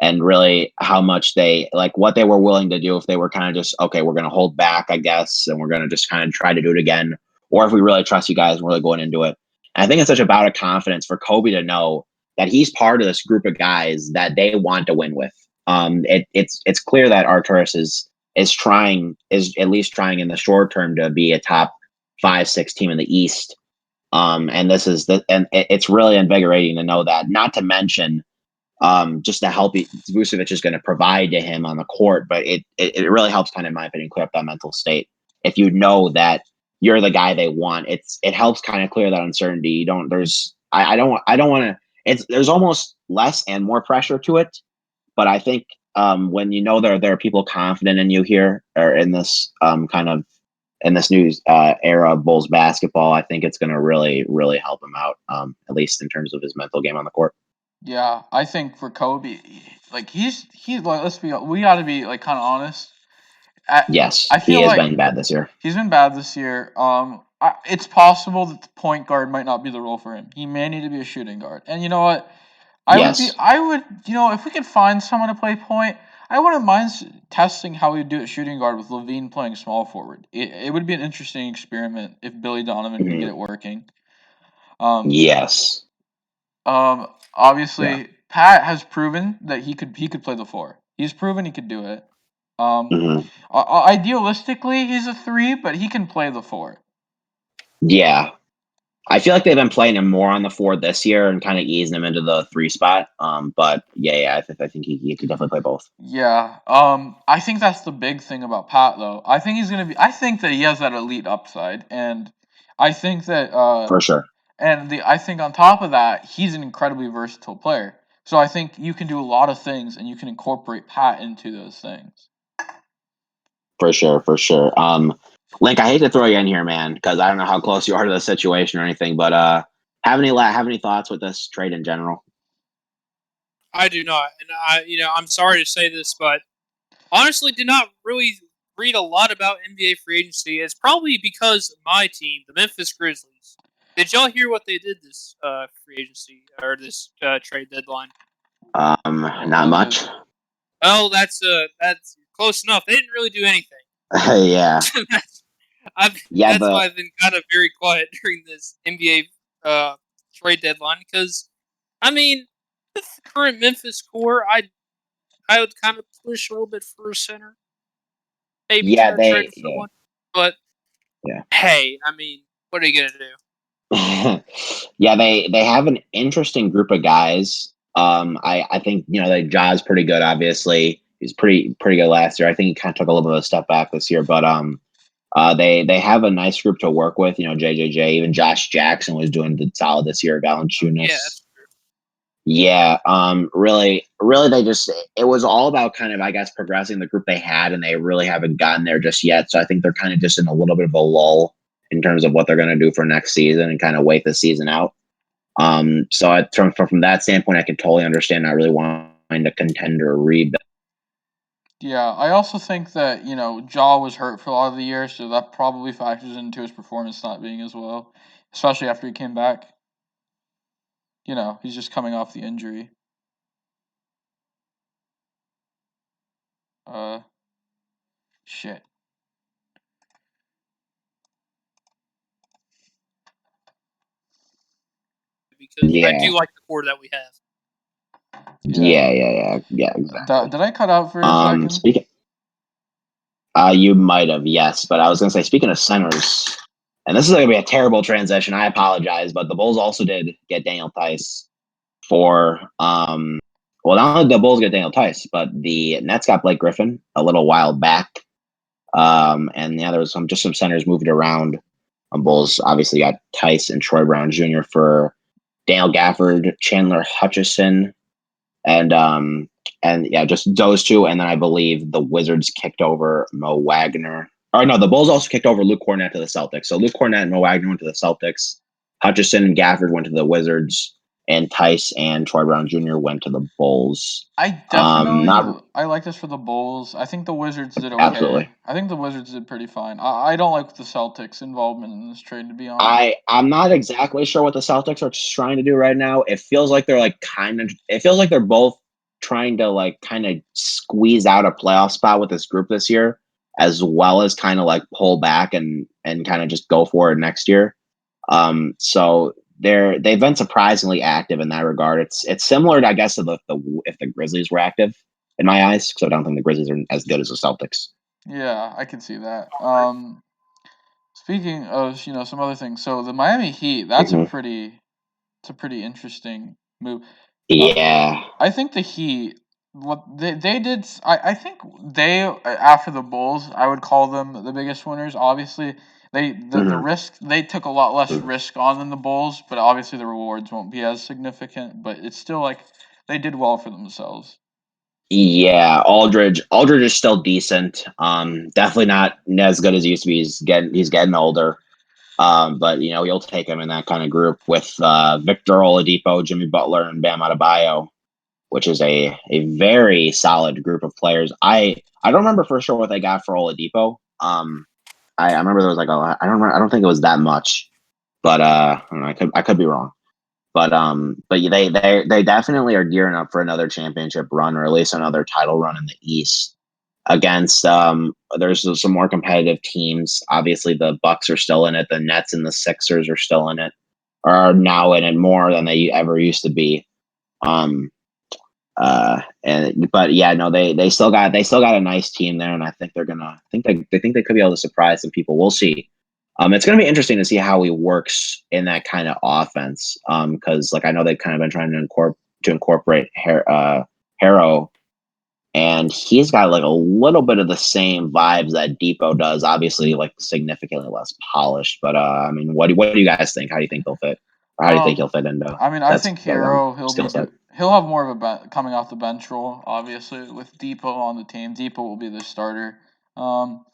and really how much they what they were willing to do if they were kind of just, okay, we're going to hold back, I guess, and we're going to just kind of try to do it again, or if we really trust you guys and really going into it. And I think it's such a bout of confidence for Kobe to know that he's part of this group of guys that they want to win with. It's clear that Arturis is at least trying in the short term to be a top 5-6 team in the East. And it's really invigorating to know that. Not to mention, just to help Vucevic is going to provide to him on the court, but it really helps, kind of, in my opinion, clear up that mental state. If you know that you're the guy they want, it helps kind of clear that uncertainty. You don't there's I don't want to. There's almost less and more pressure to it, but I think when there are people confident in you here, or in this in this new era of Bulls basketball, I think it's going to really, really help him out, at least in terms of his mental game on the court. Yeah, I think for Kobe, he's we got to be kind of honest. Yes, I he feel has like been bad this year. he's been bad this year. It's possible that the point guard might not be the role for him. He may need to be a shooting guard. And you know what? Yes. I would, if we could find someone to play point, I wouldn't mind testing how we'd do at shooting guard with Levine playing small forward. It would be an interesting experiment if Billy Donovan could get it working. Yes. Obviously, Yeah. Pat has proven that he could play the 4. He's proven he could do it. Idealistically, he's a 3, but he can play the 4. Yeah. I feel like they've been playing him more on the 4 this year and kind of easing him into the 3 spot. But I think he could definitely play both. Yeah. I think that's the big thing about Pat, though. I think I think that he has that elite upside, and I think that For sure. I think on top of that, he's an incredibly versatile player. So I think you can do a lot of things, and you can incorporate Pat into those things. For sure. Link, I hate to throw you in here, man, because I don't know how close you are to the situation or anything, but have any thoughts with this trade in general? I do not, and I'm sorry to say this, but honestly, did not really read a lot about NBA free agency. It's probably because my team, the Memphis Grizzlies. Did y'all hear what they did this free agency or this trade deadline? Not much. Oh, that's close enough. They didn't really do anything. Yeah. That's why I've been kind of very quiet during this NBA trade deadline, because I mean, with the current Memphis core, I would kind of push a little bit for a center. Maybe try to trade for one. But hey, I mean, what are you gonna do? Yeah, they have an interesting group of guys. I think Ja's pretty good. Obviously, he's pretty good last year. I think he kind of took a little bit of a step back this year, but they have a nice group to work with. JJJ, even Josh Jackson was doing solid this year. Valanciunas. Yeah, that's true. Yeah, really, it was all about kind of, I guess, progressing the group they had, and they really haven't gotten there just yet. So I think they're kind of just in a little bit of a lull in terms of what they're going to do for next season, and kind of wait the season out. So from that standpoint, I can totally understand not really wanting to contend or rebuild. Yeah, I also think that Ja was hurt for a lot of the year, so that probably factors into his performance not being as well, especially after he came back. He's just coming off the injury. Shit. Because I do like the core that we have. Yeah, exactly. Did I cut out for a second? Speaking, you might have, yes, but I was going to say, speaking of centers, and this is going to be a terrible transition. I apologize, but the Bulls also did get Daniel Tice for well, not only the Bulls get Daniel Tice, but the Nets got Blake Griffin a little while back. And there was some centers moved around. Bulls obviously got Tice and Troy Brown Jr. for Daniel Gafford, Chandler Hutchison, and yeah, just those two. And then I believe the Wizards kicked over Mo Wagner. Or no, the Bulls also kicked over Luke Cornett to the Celtics. So Luke Cornett and Mo Wagner went to the Celtics. Hutchison and Gafford went to the Wizards, and Tice and Troy Brown Jr. went to the Bulls. Not I like this for the Bulls. I think the Wizards did okay. absolutely. I think the Wizards did pretty fine. I don't like the Celtics' involvement in this trade, to be honest. I'm not exactly sure what the Celtics are trying to do right now. It feels like they're it feels like they're both trying to kind of squeeze out a playoff spot with this group this year, as well as kind of pull back and kind of just go for it next year. So they've been surprisingly active in that regard. It's similar to, I guess, to if the Grizzlies were active in my eyes, because I don't think the Grizzlies are as good as the Celtics. Yeah, I can see that. Speaking of, some other things. So the Miami Heat, Mhm. it's a pretty interesting move. Yeah. I think the Heat, what they did, I think they, after the Bulls, I would call them the biggest winners. Obviously, the Mhm. risk, they took a lot less risk on than the Bulls, but obviously the rewards won't be as significant. But it's still like they did well for themselves. Yeah, Aldridge. Aldridge is still decent. Definitely not as good as he used to be. He's getting older. But you'll take him in that kind of group with Victor Oladipo, Jimmy Butler, and Bam Adebayo, which is a very solid group of players. I don't remember for sure what they got for Oladipo. I remember there was I don't think it was that much, but I don't know, I could be wrong. But they definitely are gearing up for another championship run, or at least another title run in the East against there's some more competitive teams. Obviously the Bucks are still in it, the Nets and the Sixers are still in it, or are now in it more than they ever used to be. Um and but yeah, no, they still got a nice team there, and I think they think they could be able to surprise some people. We'll see. It's going to be interesting to see how he works in that kind of offense. Because I know they've kind of been trying to incorporate Harrow, and he's got a little bit of the same vibes that Depot does. Obviously, significantly less polished. But I mean, what do you guys think? How do you think they'll fit? Or how do you think he'll fit into I mean, I think Hero, he'll be skill set? good. He'll have more of a coming off the bench role, obviously, with Depot on the team. Depot will be the starter. Um,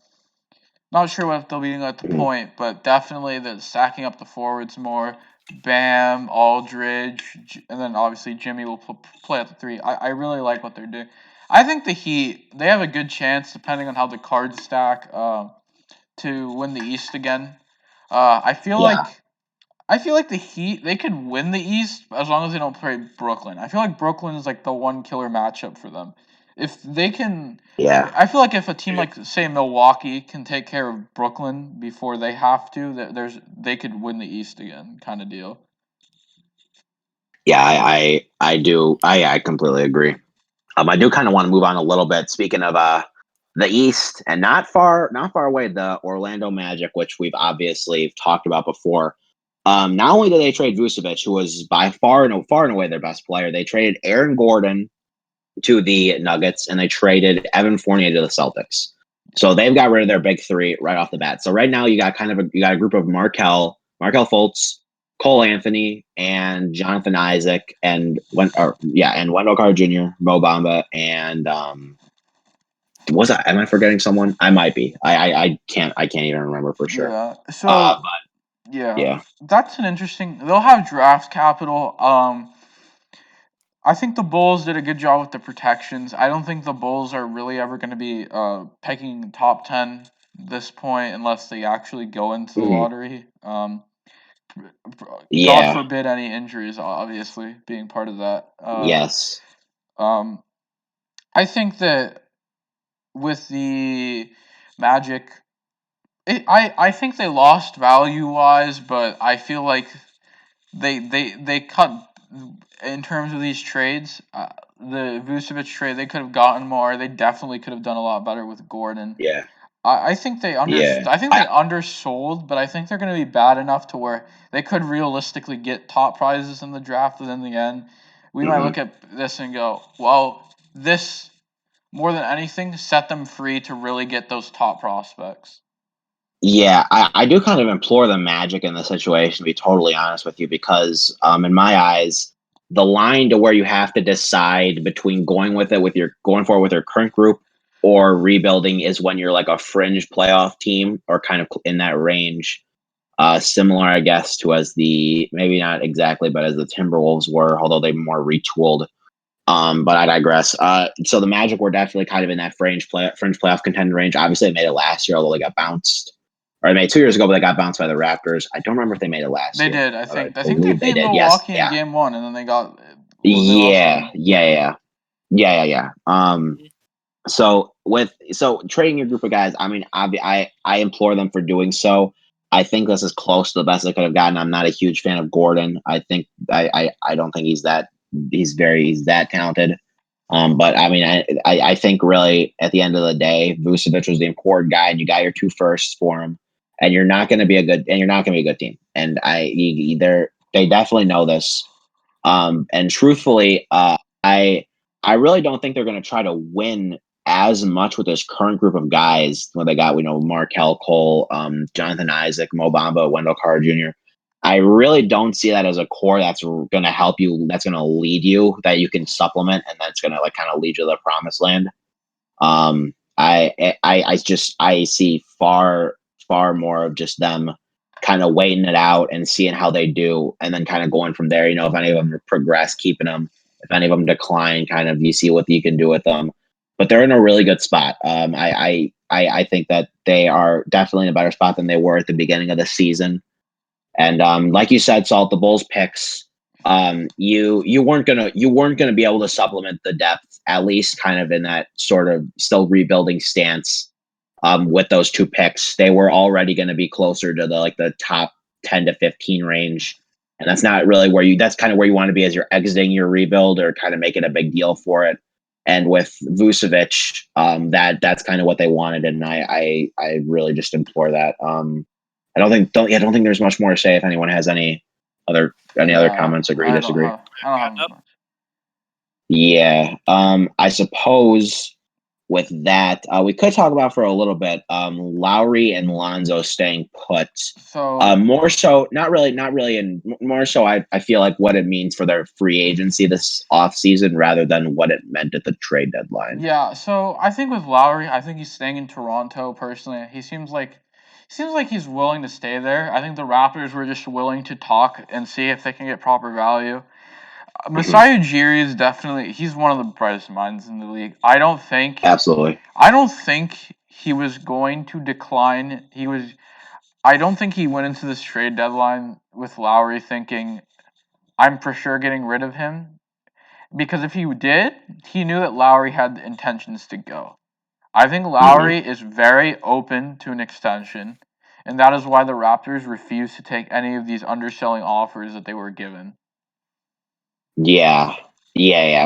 Not sure what they'll be doing at the Mhm. point, but definitely the stacking up the forwards more. Bam, Aldridge, and then obviously Jimmy will play at the three. I really like what they're doing. I think the Heat, they have a good chance, depending on how the cards stack, to win the East again. I feel Yeah, like the Heat, they could win the East as long as they don't play Brooklyn. I feel like Brooklyn is like the one killer matchup for them. If they can, yeah. I feel like if a team like say Milwaukee can take care of Brooklyn before they have to, they could win the East again, kind of deal. Yeah, I do. I completely agree. I do kind of want to move on a little bit. Speaking of the East, and not far away, the Orlando Magic, which we've obviously talked about before. Not only did they trade Vucevic, who was by far and away their best player, they traded Aaron Gordon to the Nuggets, and they traded Evan Fournier to the Celtics. So they've got rid of their big three right off the bat. So right now you got a group of Markel Fultz, Cole Anthony, and Jonathan Isaac, and Wendell Carter Jr., Mo Bamba, and am I forgetting someone? I might be. I can't even remember for sure. Yeah. Uh, So yeah, yeah. that's an interesting. They'll have draft capital. I think the Bulls did a good job with the protections. I don't think the Bulls are really ever going to be picking top 10 this point unless they actually go into the Mhm. lottery. God Yeah. forbid any injuries, obviously, being part of that. Yes. Um, I think that with the Magic, I think they lost value wise, but I feel like they cut in terms of these trades. The Vucevic trade, they could have gotten more. They definitely could have done a lot better with Gordon. Yeah. I think Yeah. I think they undersold, but I think they're going to be bad enough to where they could realistically get top prizes in the draft. But in the end, we might Mhm. look at this and go, well, this more than anything set them free to really get those top prospects. Yeah, I do kind of implore the Magic in this situation, to be totally honest with you, because in my eyes, the line to where you have to decide between going forward with your current group or rebuilding is when you're like a fringe playoff team or kind of in that range. Similar, I guess, to as maybe not exactly, but as the Timberwolves were, although they more retooled. But I digress. So the Magic were definitely kind of in that fringe playoff contender range. Obviously, they made it last year, although they got bounced. Or they made it 2 years ago, but they got bounced by the Raptors. I don't remember if they made it last They year. did, I But I think. I think they believe they beat did. Yes. Milwaukee in Yeah. game 1, and then they got they lost Yeah. again. Yeah. So trading your group of guys, I mean, I implore them for doing so. I think this is close to the best they could have gotten. I'm not a huge fan of Gordon. I think I don't think he's that talented. But I mean, I think really at the end of the day, Vucevic was the important guy, and you got your 2 firsts for him, and you're not going to be a good team. And they definitely know this. And truthfully, I really don't think they're going to try to win as much with this current group of guys. When they got Markel Cole, Jonathan Isaac, Mo Bamba, Wendell Carter Jr. I really don't see that as a core that's going to help you. That's going to lead you. That you can supplement, and that's going to kind of lead you to the promised land. I see far more of just them kind of waiting it out and seeing how they do, and then kind of going from there. If any of them progress, keeping them. If any of them decline, kind of you see what you can do with them. But they're in a really good spot. I think that they are definitely in a better spot than they were at the beginning of the season. And like you said, Salt, the Bulls picks, you weren't gonna be able to supplement the depth, at least kind of in that sort of still rebuilding stance. With those 2 picks, they were already going to be closer to the top 10 to 15 range, and that's not really that's kind of where you want to be as you're exiting your rebuild or kind of making a big deal for it. And with Vucevic, that's kind of what they wanted, and I really just implore that. I don't think there's much more to say. If anyone has any other comments, agree, disagree. I don't have much. Yeah. I suppose with that, we could talk about for a little bit. Lowry and Lonzo staying put. So More so, not really, and more so, I feel like what it means for their free agency this offseason rather than what it meant at the trade deadline. yeah, so I think with Lowry, I think he's staying in Toronto personally. He seems like he's willing to stay there. I think the Raptors were just willing to talk and see if they can get proper value. Masai Ujiri is he's one of the brightest minds in the league. Absolutely. I don't think he was going to decline. I don't think he went into this trade deadline with Lowry thinking I'm for sure getting rid of him. Because if he did, he knew that Lowry had the intentions to go. I think Lowry is very open to an extension, and that is why the Raptors refused to take any of these underselling offers that they were given. Yeah,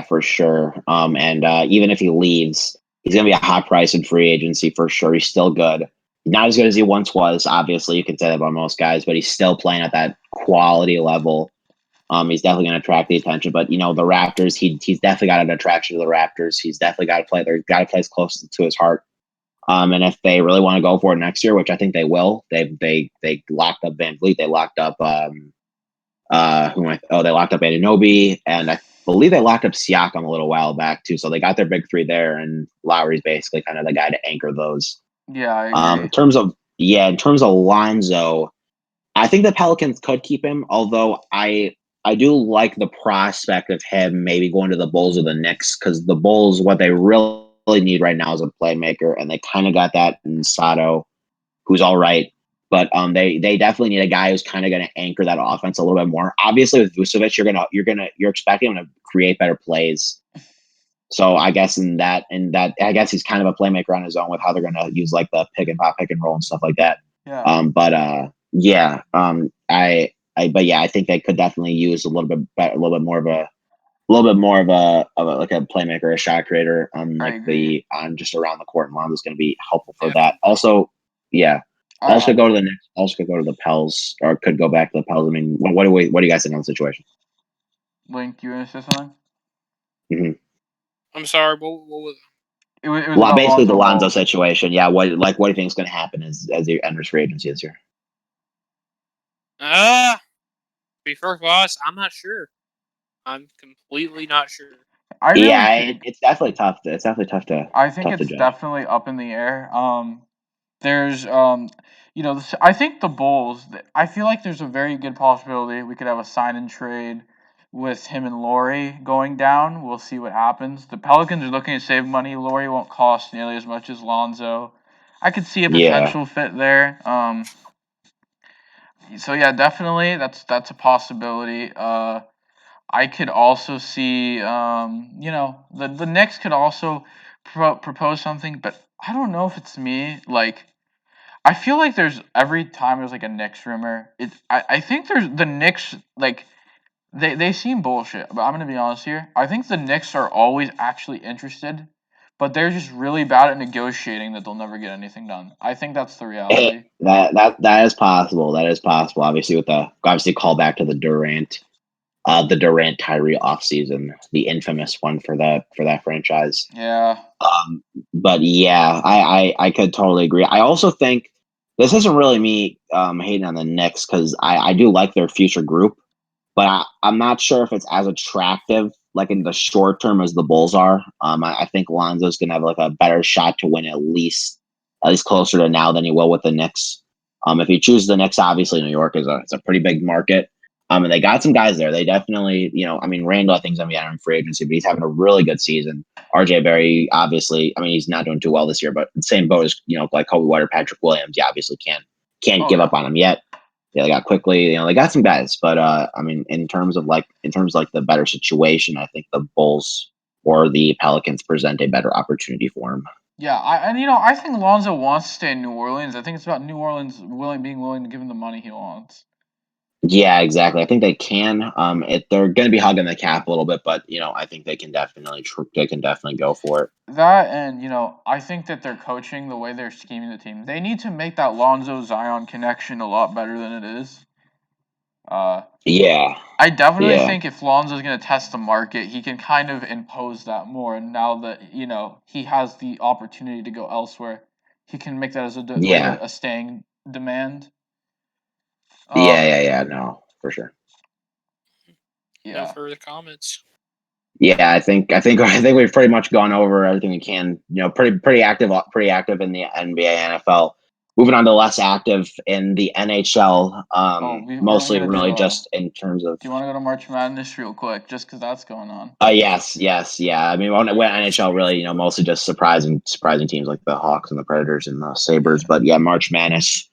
for sure. And even if he leaves, he's gonna be a hot price in free agency for sure. He's still good. Not as good as he once was. Obviously, you can say that about most guys, but he's still playing at that quality level. He's definitely going to attract the attention. But the Raptors, he's definitely got an attraction to the Raptors. He's definitely got to play. They've got to play as close to his heart. And if they really want to go for it next year, which I think they will, they locked up Van Vliet. They locked up they locked up Anunoby, and I believe they locked up Siakam a little while back too. So they got their big 3 there, and Lowry's basically kind of the guy to anchor those. Yeah, I agree. In terms of Lonzo, I think the Pelicans could keep him, although I do like the prospect of him maybe going to the Bulls or the Knicks, because the Bulls, what they really need right now is a playmaker, and they kind of got that in Sato, who's all right. But they definitely need a guy who's kind of going to anchor that offense a little bit more. Obviously, with Vucevic, you're expecting him to create better plays. So I guess I guess he's kind of a playmaker on his own with how they're going to use like the pick and pop, pick and roll and stuff like that. Yeah. I think they could definitely use a little bit more of a like a playmaker, a shot creator on just around the court, and Lonzo's going to be helpful for that. Also, also could go to the Knicks. Also could go to the Pels, or could go back to the Pels. I mean, what do you guys think on the situation? Link, you want to say something? I'm sorry, what was It was about Basically, the Lonzo Lonzo Ball. situation. Yeah, what do you think is going to happen as he enters free agency this year? To be perfectly honest, I'm not sure. I'm completely not sure. I really It's definitely tough. It's definitely I think tough to it's judge. definitely up in the air. There's I think the Bulls. I feel like there's a very good possibility we could have a sign and trade with him and Laurie going down. We'll see what happens. The Pelicans are looking to save money. Laurie won't cost nearly as much as Lonzo. I could see a Yeah. potential fit there. So yeah, definitely that's a possibility. I could also see, the Knicks could also propose something, but I don't know if it's me. Like, I feel like there's every time there's like a Knicks rumor, I think there's the Knicks like they seem bullshit, but I'm gonna be honest here. I think the Knicks are always actually interested, but they're just really bad at negotiating that they'll never get anything done. I think that's the reality. That is possible. That is possible. Obviously call back to the Durant Tyree offseason, the infamous one for that franchise. Yeah. But yeah, I could totally agree. I also think this isn't really me hating on the Knicks because I do like their future group, but I'm not sure if it's as attractive like in the short term as the Bulls are. I think Lonzo's gonna have like a better shot to win at least closer to now than he will with the Knicks. If he chooses the Knicks, obviously New York it's a pretty big market. And they got some guys there. They definitely, Randall, I think, is going to be out in free agency, but he's having a really good season. RJ Barry, obviously, he's not doing too well this year, but the same boat as, like Kobe White or Patrick Williams. You obviously can't give up on him yet. Yeah, they got quickly, they got some guys, but in terms of the better situation, I think the Bulls or the Pelicans present a better opportunity for him. Yeah, I think Lonzo wants to stay in New Orleans. I think it's about New Orleans being willing to give him the money he wants. Yeah, exactly. I think they can. They're going to be hugging the cap a little bit, but I think they can definitely go for it. That and I think that they're coaching the way they're scheming the team. They need to make that Lonzo Zion connection a lot better than it is. Yeah. I definitely Yeah. think if Lonzo's going to test the market, he can kind of impose that more. And now that he has the opportunity to go elsewhere, he can make that as a staying demand. Yeah. No, for sure. Yeah. No further comments. Yeah, I think we've pretty much gone over everything we can. Pretty active in the NBA, NFL. Moving on to less active in the NHL. Mostly really just in terms of. Do you want to go to March Madness real quick, just because that's going on? Yes, yeah. When NHL really, mostly just surprising teams like the Hawks and the Predators and the Sabres. But yeah, March Madness.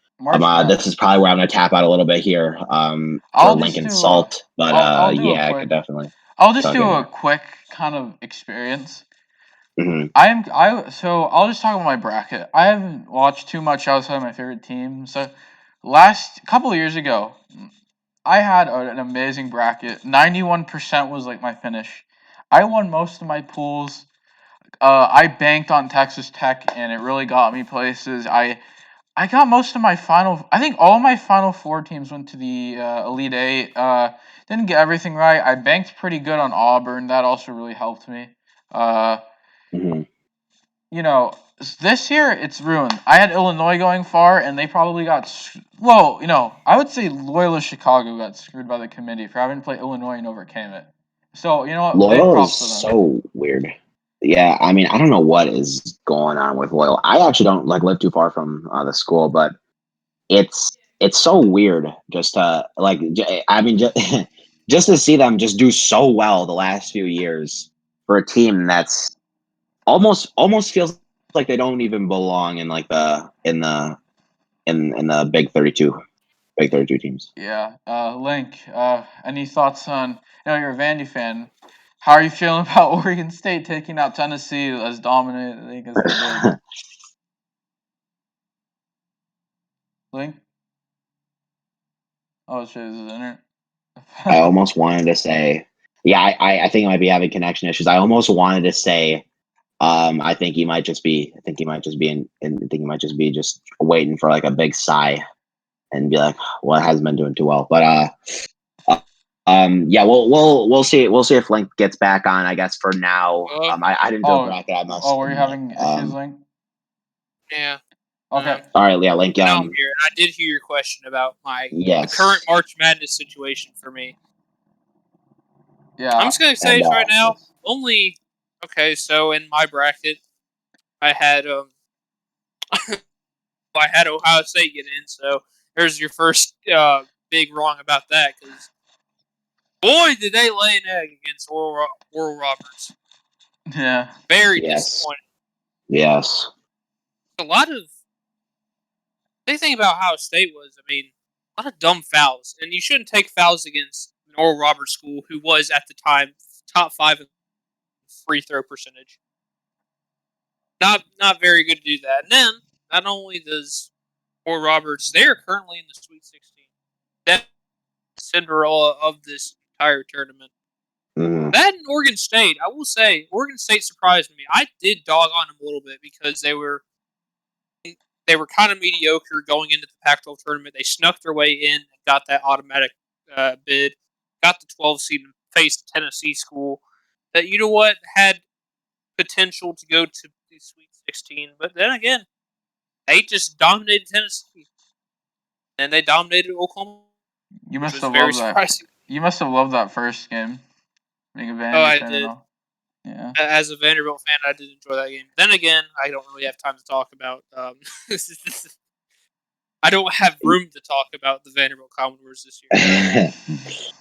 This is probably where I'm going to tap out a little bit here. For Lincoln Salt, but I could definitely. I'll just do a quick kind of experience. Mm-hmm. So I'll just talk about my bracket. I haven't watched too much outside of my favorite team. So last couple of years ago, I had an amazing bracket. 91% was like my finish. I won most of my pools. I banked on Texas Tech, and it really got me places. I got most of my I think all of my Final Four teams went to the Elite Eight. Didn't get everything right. I banked pretty good on Auburn. That also really helped me. Mm-hmm. This year it's ruined. I had Illinois going far, and they probably got. I would say Loyola Chicago got screwed by the committee for having to play Illinois and overcame it. So you know what? Big Loyola props is to them. so weird. Yeah, I don't know what is going on with Loyola. I actually don't live too far from the school, but it's so weird just to just to see them just do so well the last few years for a team that's almost feels like they don't even belong in the big 32 teams. Yeah. Link. Any thoughts on? You're a Vandy fan. How are you feeling about Oregon State taking out Tennessee as dominant as they did? Link. Oh shit! Is it internet? I almost wanted to say, yeah, I think I might be having connection issues. I almost wanted to say, I think he might just be just waiting for like a big sigh and be like, well, it hasn't been doing too well. But Yeah, we'll see. We'll see if Link gets back on. I guess for now, I didn't do a bracket. I must were you admit. having issues, Link? Yeah. Okay. All right, yeah, Link. Now I'm here. I did hear your question about the current March Madness situation for me. Yeah. I'm just gonna say this right now. Only okay. So in my bracket, I had I had Ohio State get in. So there's your first big wrong about that, because boy did they lay an egg against Oral Roberts. Yeah. Very disappointing. Yes. A lot of the thing about Ohio State was, I mean, a lot of dumb fouls, and you shouldn't take fouls against an Oral Roberts school who was at the time top 5 in free throw percentage. Not very good to do that. And then not only does Oral Roberts, they are currently in the Sweet 16. That's Cinderella of this entire tournament. That and Oregon State, I will say, Oregon State surprised me. I did dog on them a little bit because they were kind of mediocre going into the Pac-12 tournament. They snuck their way in and got that automatic bid, got the 12 seed, and faced Tennessee school that, you know what, had potential to go to the Sweet 16. But then again, they just dominated Tennessee, and they dominated Oklahoma. You must which was have very loved that. surprising. You must have loved that first game. Being a Vanderbilt I fan did. and all. Yeah. As a Vanderbilt fan, I did enjoy that game. Then again, I don't really have time to talk about. I don't have room to talk about the Vanderbilt Commodores this year.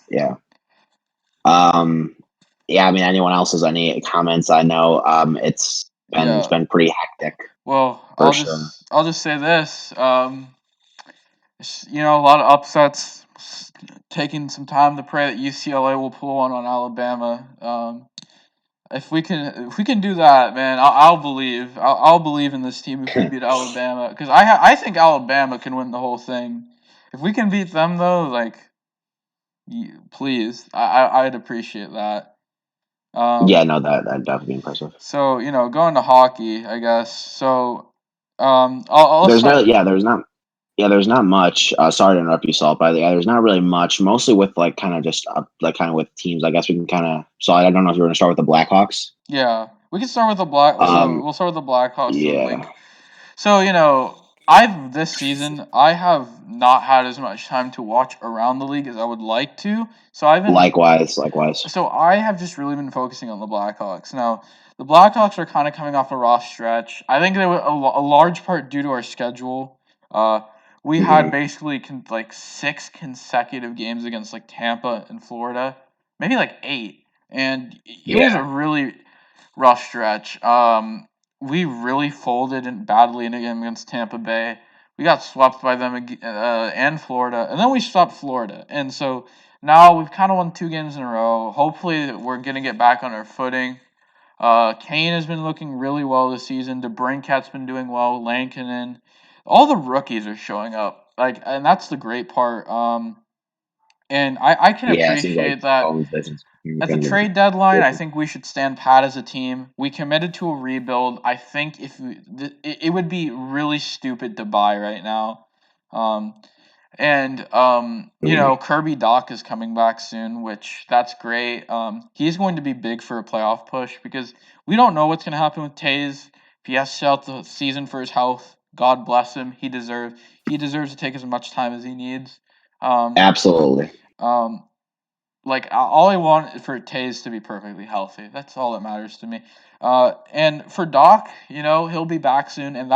Yeah. Yeah. I mean, anyone else has any comments? I know. It's been pretty hectic. Well, I'll just say this. A lot of upsets. Taking some time to pray that UCLA will pull one on Alabama. If we can do that, man, I'll believe. I'll believe in this team if we beat Alabama, because I think Alabama can win the whole thing. If we can beat them though, like, please, I'd appreciate that. Yeah, no, that'd definitely be impressive. So going to hockey, I guess. So there's not much. Sorry to interrupt you, Salt. By the way, there's not really much. Mostly with with teams. I guess we can kind of. So I don't know if you're going to start with the Blackhawks. Yeah, we can start with the we'll start with the Blackhawks. Yeah. So this season I have not had as much time to watch around the league as I would like to. So I've been likewise. So I have just really been focusing on the Blackhawks. Now the Blackhawks are kind of coming off a rough stretch. I think they were a large part due to our schedule. We had basically 6 consecutive games against Tampa and Florida, maybe 8, and it was a really rough stretch. We really folded badly in a game against Tampa Bay. We got swept by them and Florida, and then we swept Florida. And so now we've kind of won 2 games in a row. Hopefully, we're gonna get back on our footing. Kane has been looking really well this season. DeBrincat's been doing well. Lankinen, all the rookies are showing up. And that's the great part. And I can appreciate that. At the trade deadline, I think we should stand pat as a team. We committed to a rebuild. I think it would be really stupid to buy right now. Kirby Doc is coming back soon, which that's great. He's going to be big for a playoff push because we don't know what's going to happen with Taze. If he has to out the season for his health, God bless him. He deserves to take as much time as he needs. Absolutely. All I want is for Taze to be perfectly healthy. That's all that matters to me. And for Doc, he'll be back soon, and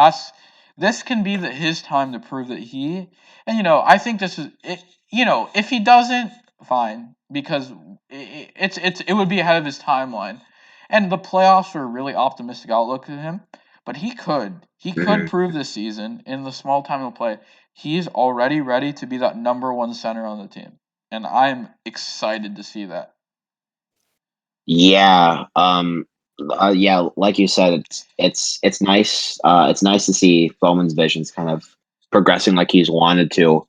this can be his time to prove that I think this is it. If he doesn't, fine, because it would be ahead of his timeline, and the playoffs are a really optimistic outlook to him. But he could prove this season in the small time he'll play. He's already ready to be that number 1 center on the team. And I'm excited to see that. Yeah. Yeah. Like you said, it's nice. It's nice to see Bowman's visions kind of progressing like he's wanted to.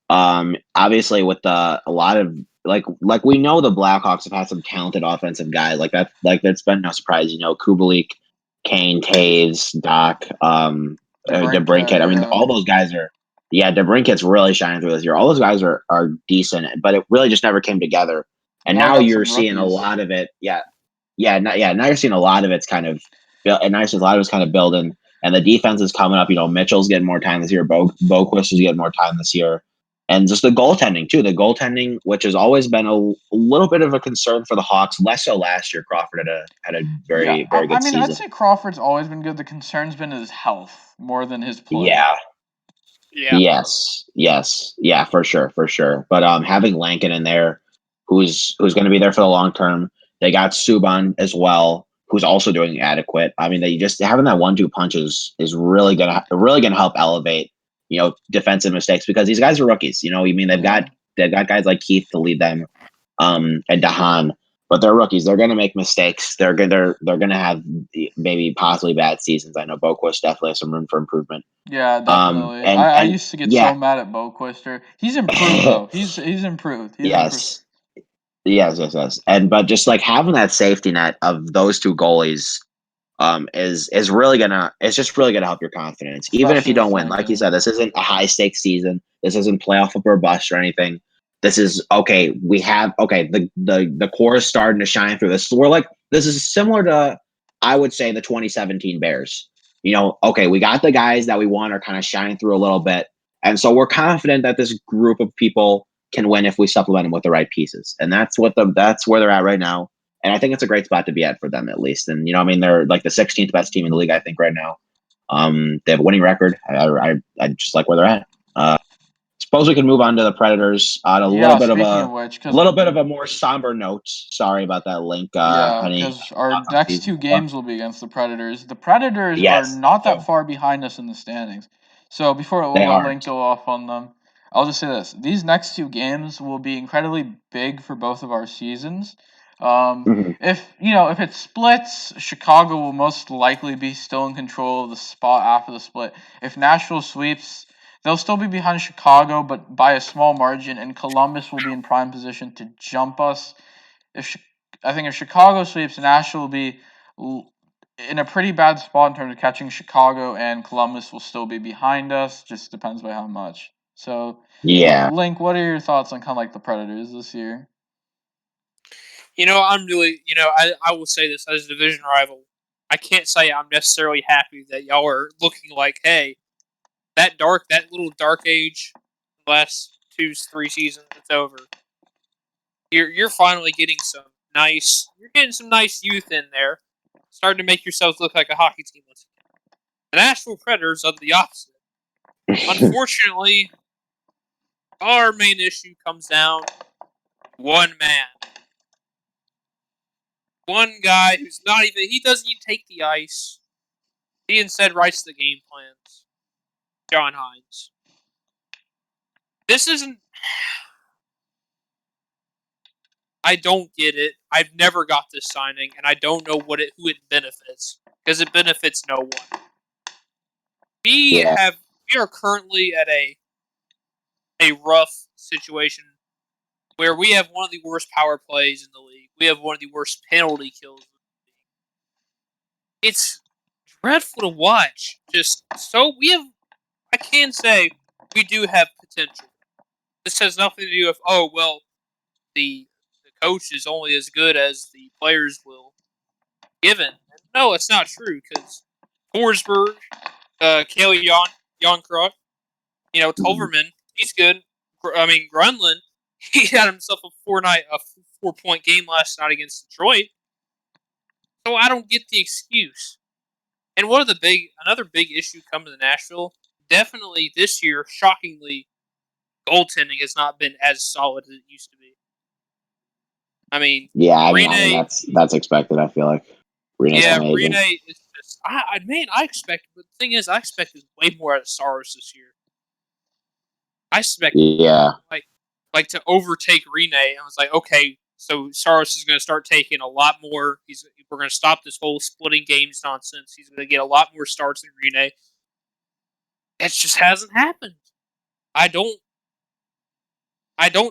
Obviously, with a lot of we know the Blackhawks have had some talented offensive guys like that. That's been no surprise. Kubalik, Kane, Taves, Doc, DeBrincat. I mean, all those guys are. Yeah, DeBrincat's really shining through this year. All those guys are decent, but it really just never came together. And Now we now got you're some seeing a rookies. lot of it. Now you're seeing a lot of it's kind of built, and a lot of it's kind of building. And the defense is coming up. Mitchell's getting more time this year. Boquist is getting more time this year, and just the goaltending too. The goaltending, which has always been a little bit of a concern for the Hawks, less so last year. Crawford had a Yeah, very very I good mean, I'd season. say Crawford's always been good. The concern's been his health more than his play. Yeah. Yeah. Yes, yeah, for sure. But having Lankin in there, who's going to be there for the long term. They got Subban as well, who's also doing adequate. I mean, they just having that 1-2 punch is really gonna help elevate defensive mistakes, because these guys are rookies. They've got guys like Keith to lead them, and Dahan. But they're rookies. They're going to make mistakes. They're going to have maybe possibly bad seasons. I know Boquist definitely has some room for improvement. Yeah, definitely. And I used to get yeah, so mad at Boquister. He's improved though. He's improved. He's improved. yes. But just like having that safety net of those two goalies, is really it's just really gonna help your confidence, even if Especially you don't with win. Like you Lankin. said, this isn't a high stakes season. This isn't playoff up or bust or anything. This is okay. We have the core is starting to shine through. This is similar to, I would say, the 2017 Bears. Okay, we got the guys that we want are kind of shining through a little bit, and so we're confident that this group of people can win if we supplement them with the right pieces, and that's where they're at right now. And I think it's a great spot to be at for them, at least. And they're like the 16th best team in the league, I think, right now. They have a winning record. I just like where they're at. Suppose we can move on to the Predators on a little bit of Speaking of which, a more somber note. Sorry about that, Link. Honey. because our next two games will be against the Predators. The Predators are Yes, not that far behind us in the standings. So before we'll they let are. Link go off on them, I'll just say this: these next two games will be incredibly big for both of our seasons. Mhm. If it splits, Chicago will most likely be still in control of the spot after the split. If Nashville sweeps, they'll still be behind Chicago, but by a small margin, and Columbus will be in prime position to jump us. I think if Chicago sweeps, Nashville will be in a pretty bad spot in terms of catching Chicago, and Columbus will still be behind us. Just depends by how much. So, Yeah. Link, what are your thoughts on kind of like the Predators this year? I'm really, I will say this as a division rival. I can't say I'm necessarily happy that y'all are looking like, hey, that little dark age, last 2-3 seasons, it's over. You're finally getting you're getting some nice youth in there, starting to make yourselves look like a hockey team once again. The Nashville Predators are the opposite. Unfortunately, our main issue comes down to one man. One guy who's he doesn't even take the ice. He instead writes the game plans. John Hines. This isn't. I don't get it. I've never got this signing, and I don't know who it benefits, because it benefits no one. We are currently at a rough situation where we have one of the worst power plays in the league. We have one of the worst penalty kills in the league. It's dreadful to watch. I can say we do have potential. This has nothing to do with, the coach is only as good as the players will given. No, it's not true, because Forsberg, Kelly Jonkroth, Tolverman, he's good. Grunlund, he had himself a 4-point game last night against Detroit. So I don't get the excuse. And another big issue coming to Nashville, definitely this year, shockingly, goaltending has not been as solid as it used to be. That's expected. I feel like Rene is just. I expect. But the thing is, I expected way more out of Saros this year. I expected like to overtake Rene. I was like, okay, so Saros is going to start taking a lot more. We're going to stop this whole splitting games nonsense. He's going to get a lot more starts than Rene. It just hasn't happened. I don't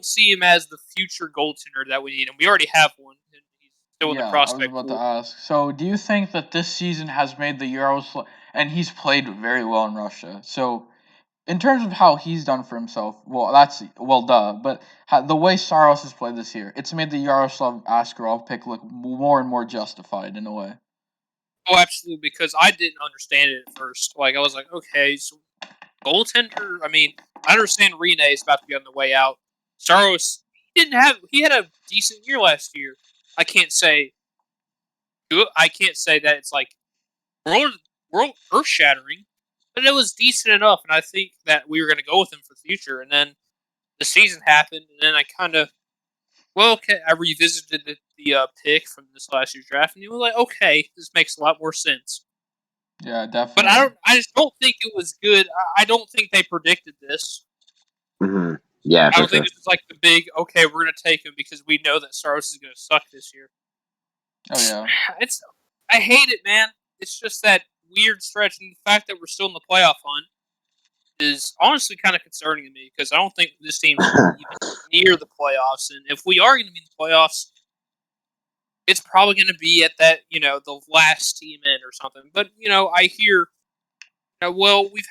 see him as the future goaltender that we need, and we already have one. And he's still in the prospect I was about pool. to ask. So, do you think that this season has made the Euros, and he's played very well in Russia? So, in terms of how he's done for himself, but the way Saros has played this year, it's made the Yaroslav Askarov pick look more and more justified in a way. Oh, absolutely, because I didn't understand it at first. Like, I was like, okay, so goaltender. I mean, I understand Rene is about to be on the way out. Saros, he had a decent year last year. I can't say good. I can't say that it's like world earth shattering, but it was decent enough, and I think that we were going to go with him for the future. And then the season happened, and then I kind of okay, I revisited the pick from this last year's draft, and you were like, okay, this makes a lot more sense. Yeah, But definitely. I just don't think it was good. I don't think they predicted this. Mm-hmm. Yeah, I for don't think sure. this was like the big okay, we're gonna take him because we know that Saros is gonna suck this year. Oh yeah. I hate it, man. It's just that weird stretch, and the fact that we're still in the playoff hunt is honestly kind of concerning to me because I don't think this team's going to be even near the playoffs. And if we are going to be in the playoffs, it's probably going to be at that, the last team in or something. But, I hear, well, we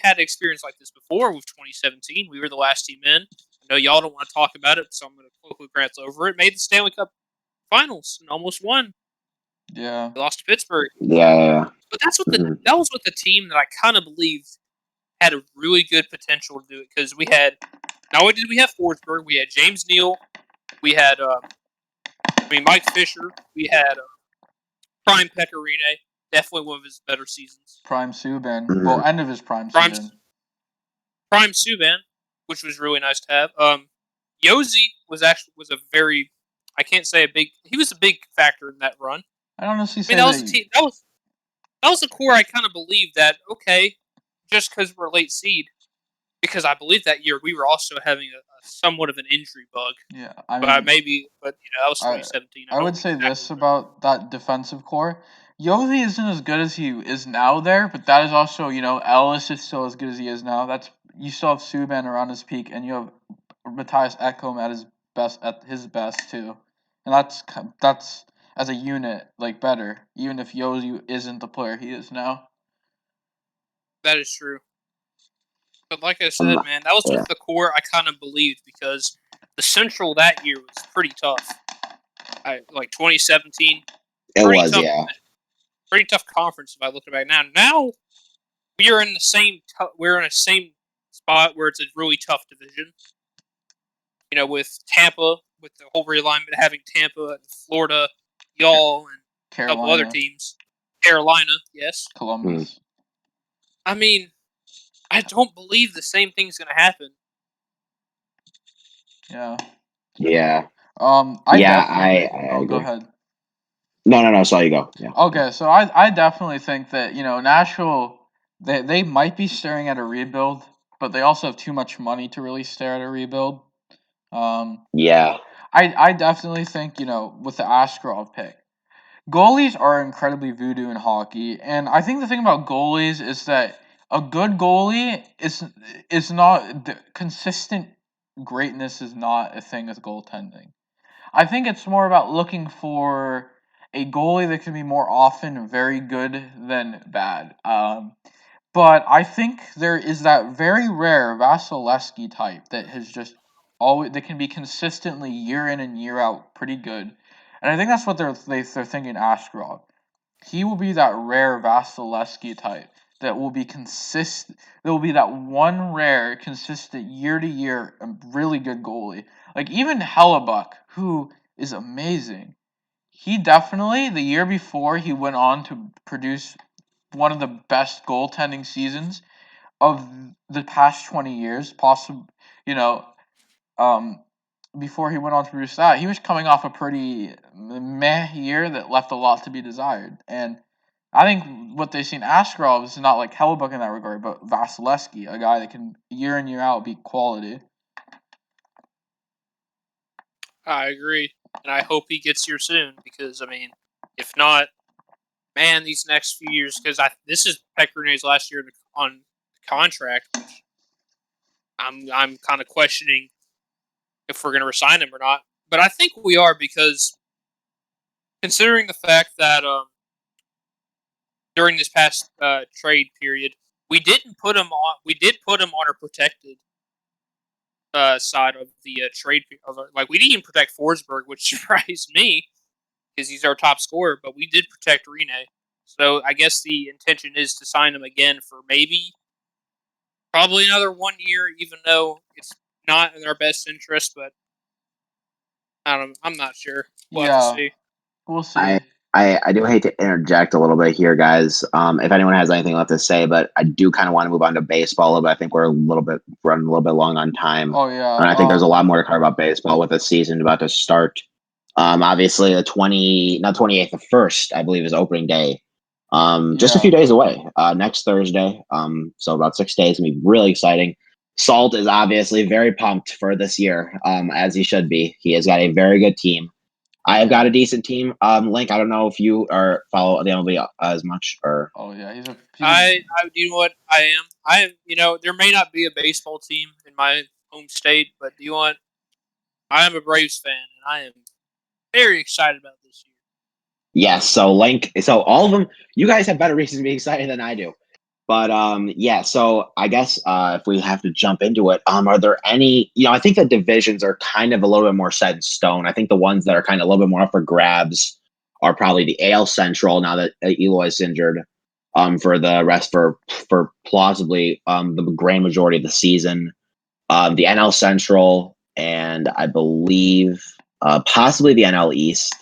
had experience like this before with 2017. We were the last team in. I know y'all don't want to talk about it, so I'm going to quickly glance over it. Made the Stanley Cup Finals and almost won. Yeah. They lost to Pittsburgh. Yeah. But Mm-hmm. that was with the team that I kind of believed had a really good potential to do it because we had not only did we have Forsberg, we had James Neal, we had Mike Fisher, we had Prime Pecorine, definitely one of his better seasons. Prime Subban. Mm-hmm. Well, end of his prime Prime season. Prime Subban, which was really nice to have. Yosi was a very he was a big factor in that run. I'd honestly I say mean that was a team that was a core I kind of believed that okay, just because we're a late seed. Because I believe that year we were also having a somewhat of an injury bug. Yeah, I But mean, that was I 2017. I I don't would say exactly this remember. about that defensive core. Yosi isn't as good as he is now there, but that is also, Ellis is still as good as he is now. You still have Subban around his peak, and you have Matthias Ekholm at his best too, and that's as a unit like better, even if Yosi isn't the player he is now. That is true. But like I said, man, that was Yeah. with the core I kind of believed because the Central that year was pretty tough. Like 2017, It pretty was, tough, yeah. pretty tough conference if I look back now. Now we are in the same spot where it's a really tough division. With Tampa, with the whole realignment, having Tampa and Florida, y'all, and a couple other Carolina, teams. Carolina, yes. Columbus. I mean, I don't believe the same thing's going to happen. Yeah. Yeah. I Yeah, definitely. I Oh, go agree. ahead. No, so you go. Yeah. Okay, so I definitely think that Nashville they might be staring at a rebuild, but they also have too much money to really stare at a rebuild. Um, Yeah. I definitely think with the Askarov pick, goalies are incredibly voodoo in hockey, and I think the thing about goalies is that a good goalie is not consistent greatness is not a thing with goaltending. I think it's more about looking for a goalie that can be more often very good than bad. But I think there is that very rare Vasilevsky type that has just always that can be consistently year in and year out pretty good, and I think that's what they're thinking Askarov. He will be that rare Vasilevsky type that will be consistent. There will be that one rare, consistent year to year, really good goalie. Like even Hellebuck, who is amazing. He definitely the year before he went on to produce one of the best goaltending seasons of the past 20 years. Possible, you know, um, before he went on to produce that, he was coming off a pretty meh year that left a lot to be desired. And I think what they see in Askarov is not like Hellebuck in that regard, but Vasilevsky, a guy that can year in year out be quality. I agree, and I hope he gets here soon because I mean, if not, man, these next few years because this is Pekarine's last year on contract, which I'm kind of questioning if we're going to resign him or not. But I think we are because considering the fact that during this past trade period, We didn't put him on. We did put him on a protected side of the trade. Like we didn't even protect Forsberg, which surprised me because he's our top scorer. But we did protect Rene. So I guess the intention is to sign him again for probably another 1 year, even though it's not in our best interest. But I'm not sure. We'll have to Yeah, see. we'll I, see. I do hate to interject a little bit here, guys. If anyone has anything left to say, but I do kind of want to move on to baseball a little bit. I think we're running a little bit long on time. Oh yeah. And I think there's a lot more to cover about baseball with the season about to start. Obviously the 28th, the first, I believe, is opening day. Just a Yeah. few days away. Next Thursday. So about 6 days, gonna be really exciting. Salt is obviously very pumped for this year, as he should be. He has got a very good team. I have got a decent team. Link, I don't know if you are follow the MLB as much or Oh yeah. He's a. Do you know what I am? I am. There may not be a baseball team in my home state, but do you want? I am a Braves fan, and I am very excited about this year. yes. So Link, so all of them, you guys have better reasons to be excited than I do. But yeah. So I guess if we have to jump into it, are there any? I think the divisions are kind of a little bit more set in stone. I think the ones that are kind of a little bit more up for grabs are probably the AL Central now that Eloy's injured. For the rest for plausibly the grand majority of the season. The NL Central, and I believe possibly the NL East.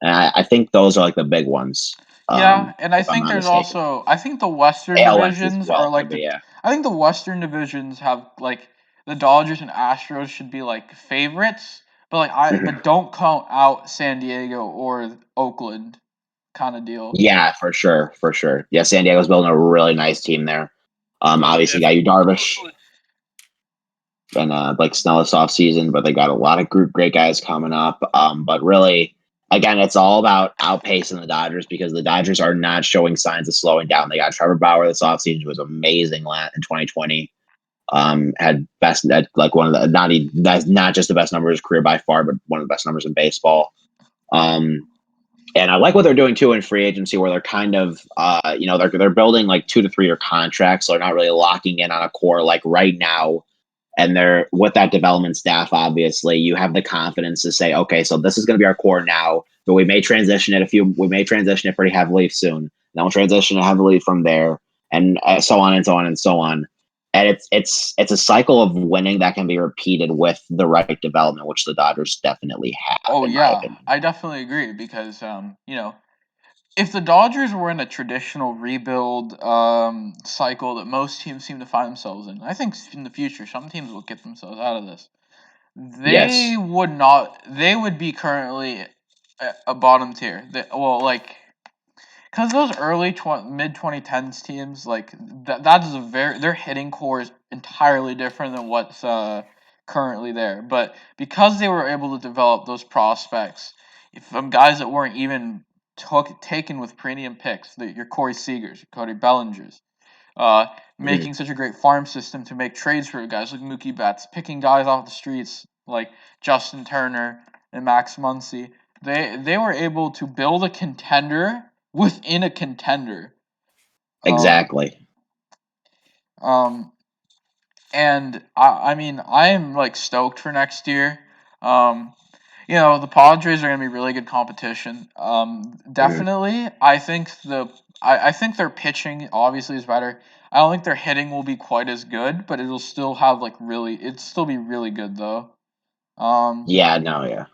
And I think those are like the big ones. Yeah, and I If I'm think not there's mistaken. also I think the Western AL West as divisions are well like could be, the yeah. I think the Western divisions have like the Dodgers and Astros should be like favorites, but but don't count out San Diego or Oakland kind of deal. Yeah, for sure, for sure. Yeah, San Diego's building a really nice team there. Obviously got you Darvish Definitely. and Blake Snell this off season, but they got a lot of great guys coming up. But really, again, it's all about outpacing the Dodgers because the Dodgers are not showing signs of slowing down. They got Trevor Bauer this offseason, who was amazing in 2020. Had best like one of the that's not just the best number of his career by far, but one of the best numbers in baseball. And I like what they're doing too in free agency, where they're kind of they're building like 2 to 3 year contracts, so they're not really locking in on a core like right now. And they're with that development staff, obviously, you have the confidence to say, okay, so this is going to be our core now, but we may transition it pretty heavily soon. Then we'll transition it heavily from there, and so on and so on and so on. And it's a cycle of winning that can be repeated with the right development, which the Dodgers definitely have, Oh in my yeah, opinion. I definitely agree because if the Dodgers were in a traditional rebuild cycle that most teams seem to find themselves in, I think in the future some teams will get themselves out of this. They Yes. would not. They would be currently a bottom tier. Because those mid 2010s teams, like that is their hitting core is entirely different than what's currently there. But because they were able to develop those prospects from guys that weren't even taken with premium picks, your Corey Seagers, your Cody Bellingers, uh, Mhm. making such a great farm system to make trades for guys like Mookie Betts, picking guys off the streets like Justin Turner and Max Muncy. They were able to build a contender within a contender. Um, Exactly. um, and I mean, I am like stoked for next year. Um, the Padres are going to be really good competition. Mhm. Definitely, I think their pitching obviously is better. I don't think their hitting will be quite as good, but it'll still have it'll still be really good though. Um, Yeah. No. Yeah.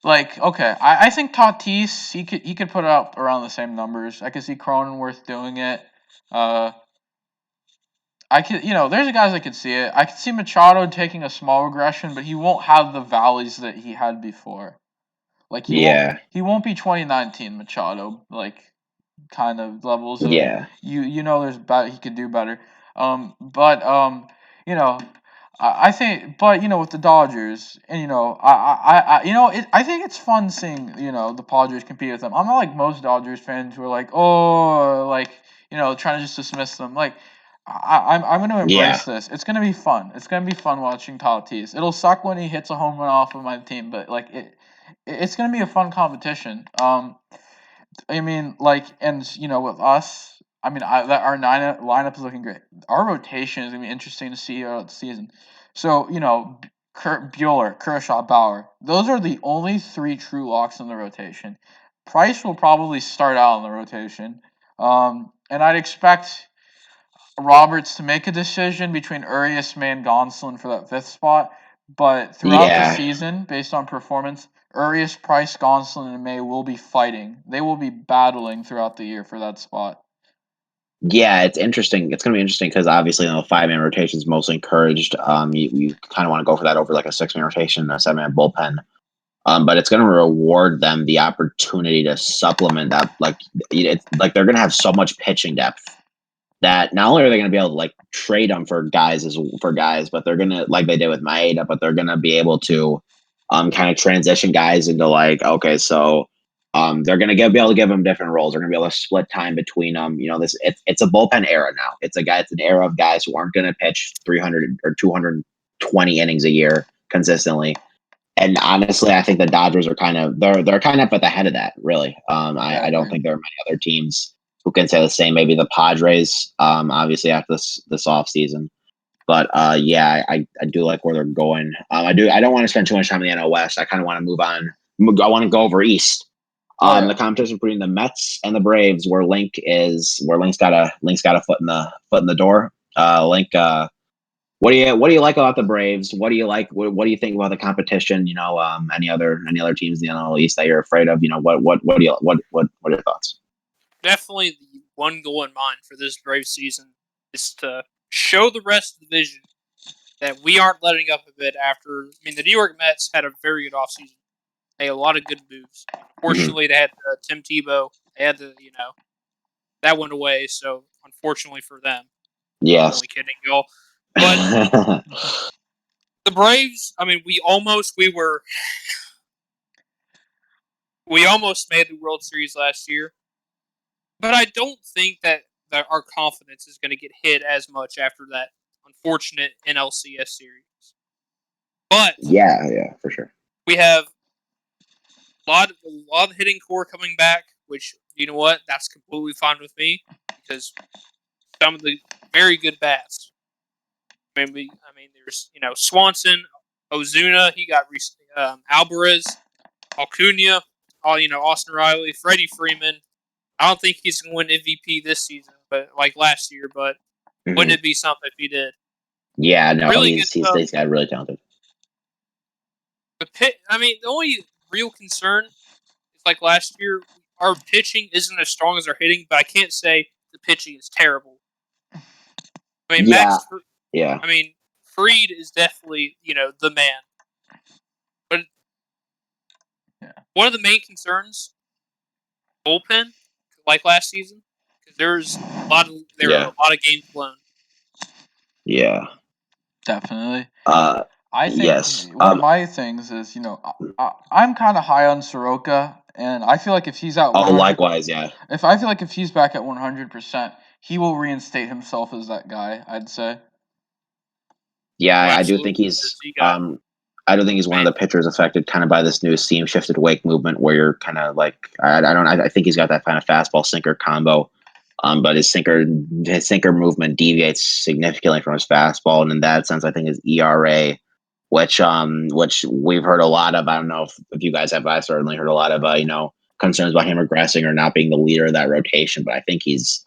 okay, I think Tatis he could put up around the same numbers. I could see Cronenworth doing it. Uh, I could, there's guys I could see it. I could see Machado taking a small regression, but he won't have the valleys that he had before. Like Yeah. he won't be 2019 Machado kind of levels of Yeah. he could do better. But you know I think but with the Dodgers and I think it's fun seeing the Padres compete with them. I'm not like most Dodgers fans who are like trying to just dismiss them. Like I'm going to Yeah. embrace this. It's going to be fun. It's going to be fun watching Tatis. It'll suck when he hits a home run off of my team, but it's going to be a fun competition. I mean, and with us, I mean, our lineup is looking great. Our rotation is gonna be interesting to see throughout the season. So Bueller, Kershaw, Bauer. Those are the only 3 true locks in the rotation. Price will probably start out in the rotation, and I'd expect Roberts to make a decision between Urias, May, and Gonsolin for that 5th spot. But throughout the season, based on performance, Urias, Price, Gonsolin, and May will be fighting. They will be battling throughout the year for that spot. Yeah, it's interesting. It's going to be interesting because obviously, 5-man rotation is mostly encouraged. You kind of want to go for that over like a 6-man rotation, a 7-man bullpen. But it's going to reward them the opportunity to supplement that. It's like they're going to have so much pitching depth that not only are they going to be able to like trade them for guys, but they're going to, like they did with Maeda, but they're going to be able to kind of transition guys into like, okay, so they're going to be able to give them different roles. They're going to be able to split time between them. It's a bullpen era now. It's an era of guys who aren't going to pitch 300 or 220 innings a year consistently. And honestly, I think the Dodgers are they're kind of at the head of that, really. I don't think there are many other teams who can say the same. Maybe the Padres, obviously after this off season. But I do like where they're going. I don't want to spend too much time in the NL West. I kind of want to move on. I want to go over East. The competition between the Mets and the Braves, where Link's got a foot in the door. Link. What do you like about the Braves? What do you like? What do you think about the competition? Any other teams in the NL East that you're afraid of? What are your thoughts? Definitely the one goal in mind for this Braves season is to show the rest of the division that we aren't letting up a bit after. I mean, the New York Mets had a very good offseason. They had a lot of good moves. Fortunately, they had Tim Tebow. They had that went away. So unfortunately for them, yes. I'm only kidding, y'all. But the Braves. I mean, we almost made the World Series last year. But I don't think that our confidence is going to get hit as much after that unfortunate NLCS series. But yeah, for sure. We have a lot of hitting core coming back, which, you know what, that's completely fine with me because some of the very good bats. I mean, there's Swanson, Ozuna. He got recently Alvarez, Acuna, Austin Riley, Freddie Freeman. I don't think he's going to win MVP this season, but like last year. But wouldn't it be something if he did? Yeah, no, really he's got really talented. The only real concern is like last year, our pitching isn't as strong as our hitting, but I can't say the pitching is terrible. I mean, I mean, Fried is definitely the man, but one of the main concerns, bullpen, like last season, because there are a lot of games blown. Yeah, definitely. I think one of my things is, I'm kind of high on Soroka, and I feel like if he's at likewise, yeah. If he's back at 100%, he will reinstate himself as that guy, I'd say. Yeah, I do think he's. I don't think he's one of the pitchers affected kind of by this new seam shifted wake movement, where you're kind of like I think he's got that kind of fastball sinker combo, but his sinker movement deviates significantly from his fastball, and in that sense, I think his ERA, which we've heard a lot of. I don't know if you guys have. I certainly heard a lot of concerns about him regressing or not being the leader of that rotation, but I think he's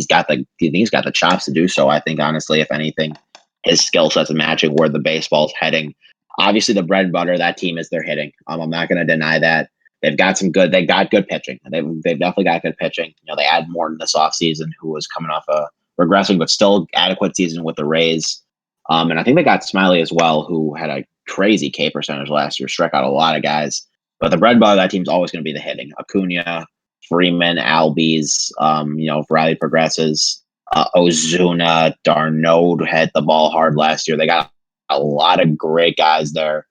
got the chops to do so. I think honestly, if anything, his skill set's matching where the baseball's heading. Obviously, the bread and butter of that team is their hitting. I'm not going to deny that. They got good pitching. They've definitely got good pitching. They add Morton this offseason, who was coming off a regressing but still adequate season with the Rays. And I think they got Smiley as well, who had a crazy K percentage last year, struck out a lot of guys. But the bread and butter of that team is always going to be the hitting. Acuna, Freeman, Albies, if Riley progresses. Ozuna, Darno hit the ball hard last year. They got a lot of great guys there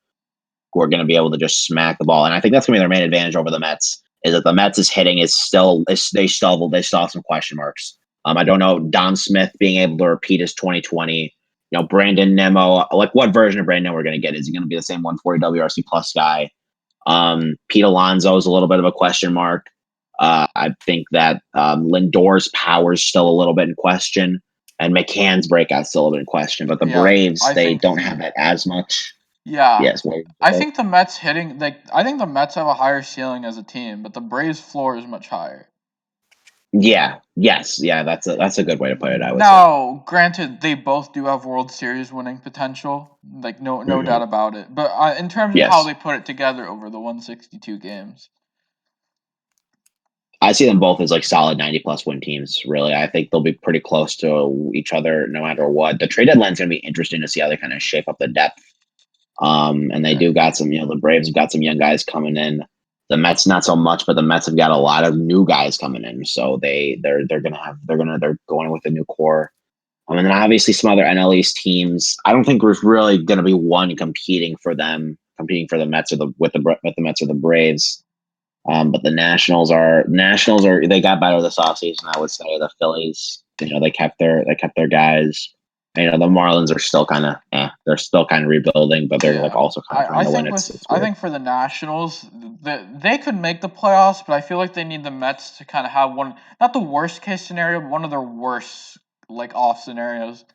who are going to be able to just smack the ball. And I think that's going to be their main advantage over the Mets, is that the Mets' hitting is still, they still have some question marks. I don't know, Dom Smith being able to repeat his 2020, Brandon Nimmo, like what version of Brandon Nimmo we're going to get? Is he going to be the same 140 WRC plus guy? Pete Alonso is a little bit of a question mark. I think that Lindor's power is still a little bit in question, and McCann's breakout still a little bit in question. But the Braves, they don't have that as much. Yeah. Yes, what I think the Mets I think the Mets have a higher ceiling as a team, but the Braves floor is much higher. Yeah. Yes. Yeah. That's a good way to put it. I would say. Now, granted, they both do have World Series winning potential, like no doubt about it. But in terms of how they put it together over the 162 games, I see them both as like solid 90+ win teams. Really, I think they'll be pretty close to each other no matter what. The trade deadline's going to be interesting to see how they kind of shape up the depth. And they do got some, the Braves have got some young guys coming in. The Mets not so much, but the Mets have got a lot of new guys coming in, so they're going with a new core. And then obviously some other NL East teams. I don't think there's really going to be one competing for the Mets or with the Mets or the Braves. But the Nationals are they got better this offseason. I would say the Phillies, they kept their guys. The Marlins are still kind of they're still kind of rebuilding, but they're like also kind of trying to win. I think for the Nationals, they could make the playoffs, but I feel like they need the Mets to kind of have not the worst case scenario, but one of their worst like off scenarios.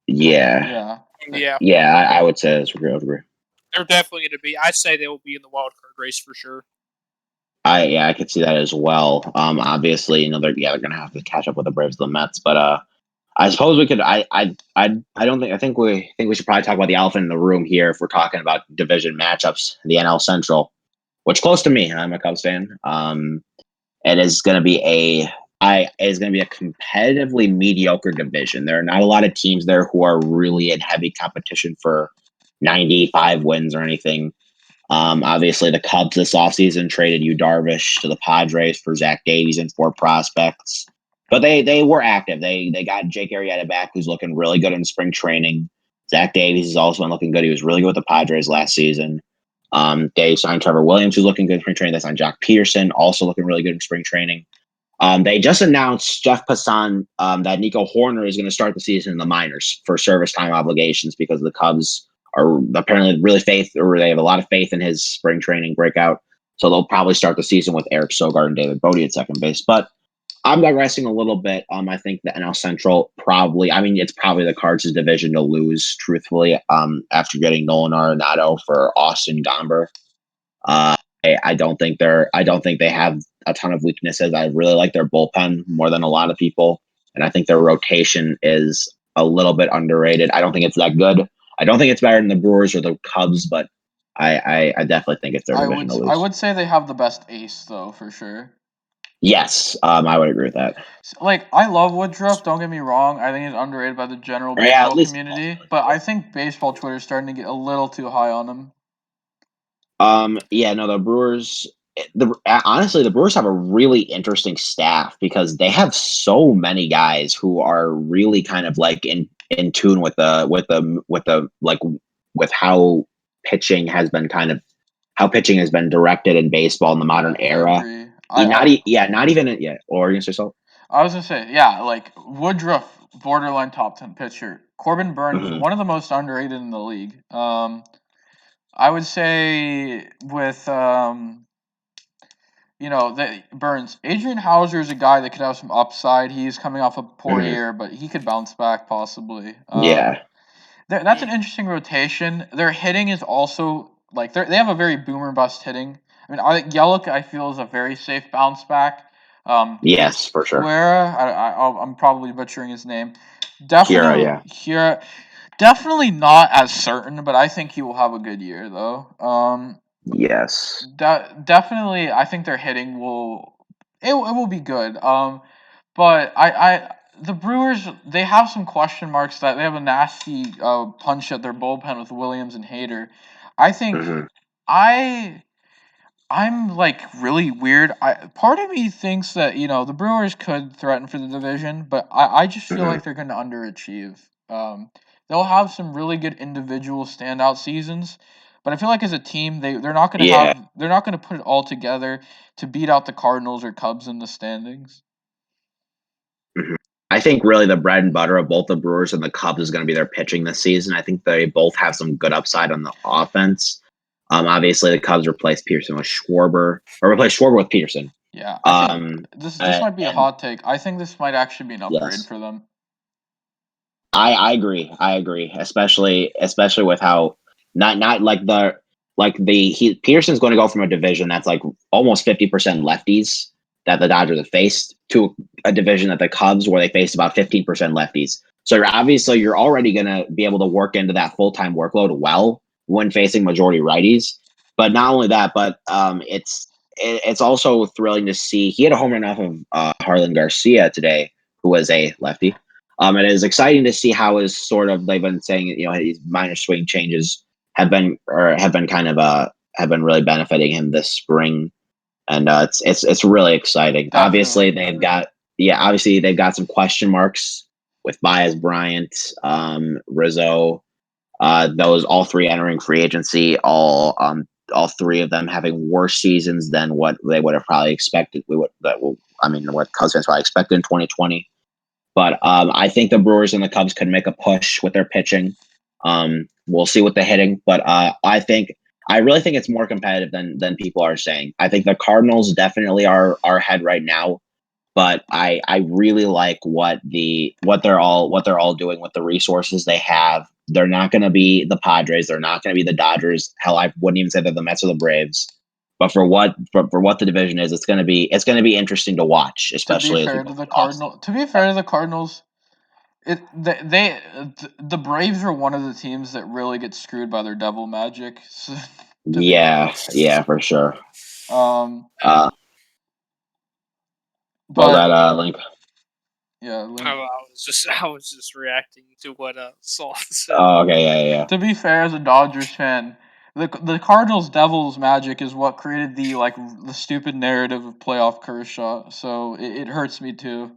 Yeah. I would say that's agree. They're definitely going to be. I say they will be in the wild card race for sure. I could see that as well. Obviously, they're going to have to catch up with the Braves and the Mets, but I suppose we could. I think we should probably talk about the elephant in the room here if we're talking about division matchups. The NL Central, which close to me. I'm a Cubs fan. It is going to be a competitively mediocre division. There are not a lot of teams there who are really in heavy competition for 95 wins or anything. Obviously, the Cubs this offseason traded Yu Darvish to the Padres for Zach Davies and 4 prospects. But they were active. They got Jake Arrieta back, who's looking really good in spring training. Zach Davies has also been looking good. He was really good with the Padres last season. They signed Trevor Williams, who's looking good in spring training. They signed Jock Peterson, also looking really good in spring training. They just announced Jeff Passan that Nico Horner is going to start the season in the minors for service time obligations because the Cubs are apparently they have a lot of faith in his spring training breakout. So they'll probably start the season with Eric Sogard and David Bodie at second base. But I'm digressing a little bit. I think the NL Central it's probably the Cards' division to lose, truthfully, after getting Nolan Arenado for Austin Gomber. I don't think they have a ton of weaknesses. I really like their bullpen more than a lot of people. And I think their rotation is a little bit underrated. I don't think it's that good. I don't think it's better than the Brewers or the Cubs, but I definitely think it's their division to lose. I would say they have the best ace, though, for sure. Yes, I would agree with that. Like, I love Woodruff, don't get me wrong. I think he's underrated by the general baseball community, but I think baseball Twitter is starting to get a little too high on him. The Brewers. Honestly, the Brewers have a really interesting staff because they have so many guys who are really kind of like in tune with how pitching has been directed in baseball in the modern era. Or you gonna say so? I was gonna say, like Woodruff, borderline top 10 pitcher. Corbin Burns, one of the most underrated in the league. I would say with Burns, Adrian Hauser is a guy that could have some upside. He's coming off a poor year, but he could bounce back possibly. That's an interesting rotation. Their hitting is also like they have a very boomer bust hitting. I mean, Yelich I feel is a very safe bounce back. Yes, for sure. I'm probably butchering his name. Definitely, Hira, definitely not as certain, but I think he will have a good year though. Yes. Definitely, I think their hitting will be good. But the Brewers, they have some question marks that they have a nasty punch at their bullpen with Williams and Hader. I think I'm like really weird. Part of me thinks that the Brewers could threaten for the division, but I just feel like they're going to underachieve. They'll have some really good individual standout seasons, but I feel like as a team they're not going to put it all together to beat out the Cardinals or Cubs in the standings. I think really the bread and butter of both the Brewers and the Cubs is going to be their pitching this season. I think they both have some good upside on the offense. Obviously, the Cubs replaced Peterson with Schwarber, or replaced Schwarber with Peterson. Yeah, I think Um, this might be a and hot take. I think this might actually be an upgrade yes, for them. I agree. I agree, especially with how not like Peterson's going to go from a division that's like almost 50% lefties that the Dodgers have faced to a division that the Cubs where they faced about 15% lefties. So you're already going to be able to work into that full time workload well when facing majority righties. But not only that, but it's also thrilling to see he had a home run off of Harlan Garcia today, who was a lefty. It is exciting to see how his sort of they've been saying his minor swing changes have been kind of have been really benefiting him this spring, and it's really exciting. Definitely. Obviously they've got some question marks with Baez, Bryant, Rizzo, those all three entering free agency, all three of them having worse seasons than what they would have probably expected. What Cubs fans probably expected in 2020. But I think the Brewers and the Cubs could make a push with their pitching. We'll see with the hitting, but I really think it's more competitive than people are saying. I think the Cardinals definitely are ahead right now, but I really like what they're all doing with the resources they have. They're not going to be the Padres. They're not going to be the Dodgers. Hell, I wouldn't even say they're the Mets or the Braves. But for what the division is, it's gonna be interesting to watch, To be especially as we fair go to the into the offseason. Cardinal, to be fair to the Cardinals, the Braves are one of the teams that really get screwed by their devil magic. So, to be, Yeah, for sure. um, Uh, what was but that link? yeah, I Link. was just reacting to what Saul said. Oh, okay, yeah. To be fair, as a Dodgers fan, the Cardinals Devils magic is what created the stupid narrative of playoff Kershaw. So it hurts me too.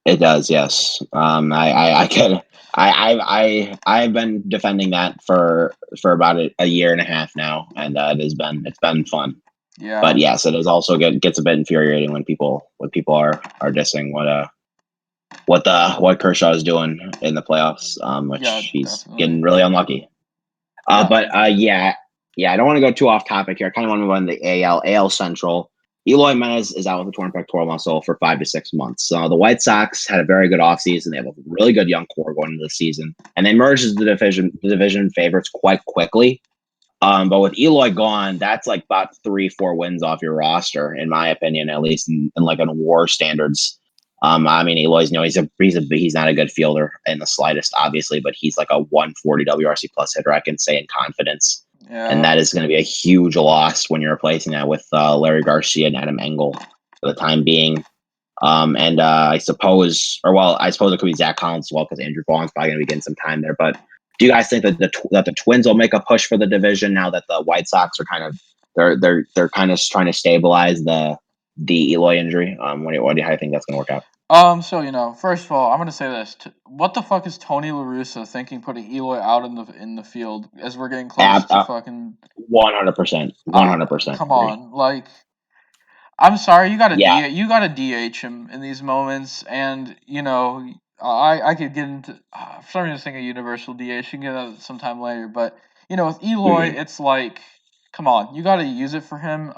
It does, yes. I get. I've been defending that for about a year and a half now, and it's been fun. But Yeah, yes, it is also gets a bit infuriating when people are dissing what Kershaw is doing in the playoffs, yeah, which he's definitely. getting really unlucky. Yeah, Yeah, I don't want to go too off topic here. I kind of want to move on to the AL Central. Eloy Menez is out with a torn pectoral muscle for 5 to 6 months. So the White Sox had a very good offseason. They have a really good young core going into the season, and they merged as the division favorites quite quickly. But with Eloy gone, that's like about 3-4 wins off your roster, in my opinion, at least in like in WAR standards. Eloy's he's not a good fielder in the slightest, obviously, but he's like a 140 WRC plus hitter. I can say in confidence, and yeah. that is going to be a huge loss when you're replacing that with Larry Garcia and Adam Engel for the time being. And I suppose it could be Zach Collins as well because Andrew Vaughn's probably going to be getting some time there. But do you guys think that the Twins will make a push for the division now that the White Sox are kind of they're kind of trying to stabilize the Eloy injury? How do you think that's going to work out? So first of all, I'm gonna say this: what the fuck is Tony La Russa thinking putting Eloy out in the field as we're getting close to fucking? 100%, Uh, 100% come agree. on, like I'm sorry, Yeah. you gotta DH him in these moments, and I could get into for some reason I was thinking universal DH. You can get that sometime later, but with Eloy, Hmm. it's like, come on, you gotta use it for him.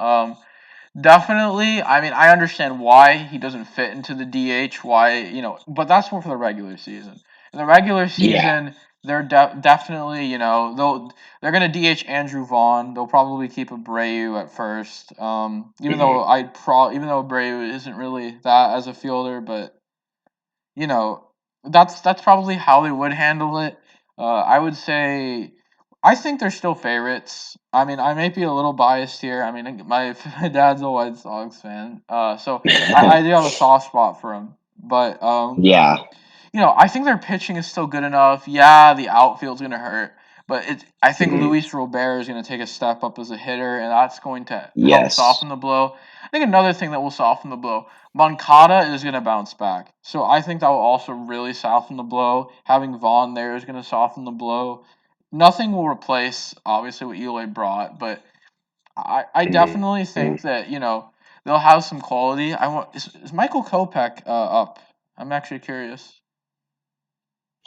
Definitely. I mean, I understand why he doesn't fit into the DH. Why, but that's more for the regular season. In the regular Yeah. season, they're definitely, they're gonna DH Andrew Vaughn. They'll probably keep Abreu at first. Hmm. Even though Abreu isn't really that as a fielder, but you know, that's probably how they would handle it. I would say, I think they're still favorites. I mean, I may be a little biased here. I mean, my dad's a White Sox fan, so I do have a soft spot for him. But Yeah. I think their pitching is still good enough. Yeah, the outfield's gonna hurt, but I think Hmm. Luis Robert is gonna take a step up as a hitter, and that's going to help Yes. soften the blow. I think another thing that will soften the blow, Moncada is gonna bounce back, so I think that will also really soften the blow. Having Vaughn there is gonna soften the blow. Nothing will replace obviously what Eloy brought, but I definitely Hmm. think that they'll have some quality. Is Michael Kopech up? I'm actually curious.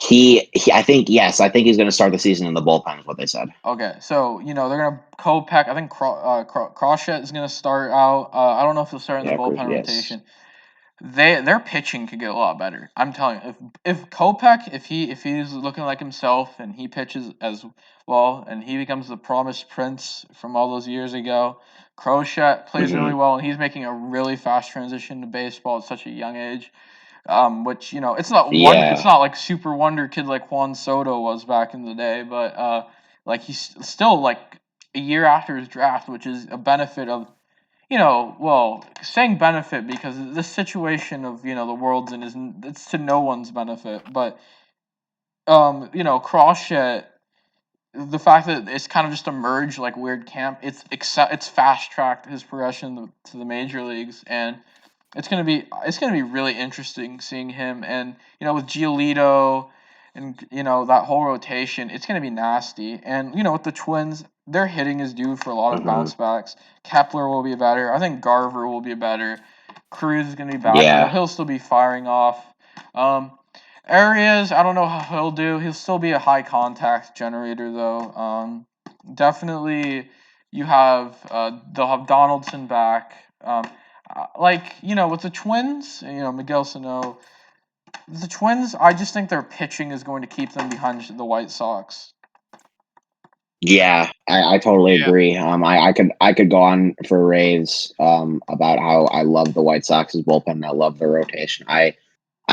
I think he's going to start the season in the bullpen. Is what they said. Okay, so they're gonna Kopech. I think Crochet is gonna start out. I don't know if he'll start in the Yeah, bullpen yes. rotation. Their pitching could get a lot better. I'm telling you, if Kopech, if he's looking like himself and he pitches as well and he becomes the promised prince from all those years ago, Crochet plays Hmm. really well and he's making a really fast transition to baseball at such a young age. Which it's Yeah. not like super wonder kid like Juan Soto was back in the day, but like he's still like a year after his draft, which is a benefit of saying benefit because this situation of the world's in is it's to no one's benefit, but Crochet, the fact that it's kind of just emerged like weird camp, it's fast tracked his progression to the major leagues, and it's gonna be really interesting seeing him, and with Giolito and that whole rotation, it's gonna be nasty. And with the Twins, their hitting is due for a lot of Hmm. bounce backs. Kepler will be better. I think Garver will be better. Cruz is gonna be back. Yeah. He'll still be firing off. Um, Arias, I don't know how he'll do. He'll still be a high contact generator though. Definitely, they'll have Donaldson back. With the Twins, Miguel Sano, the Twins, I just think their pitching is going to keep them behind the White Sox. Yeah, I totally Yeah. agree. I could go on for raves about how I love the White Sox's bullpen and I love their rotation. I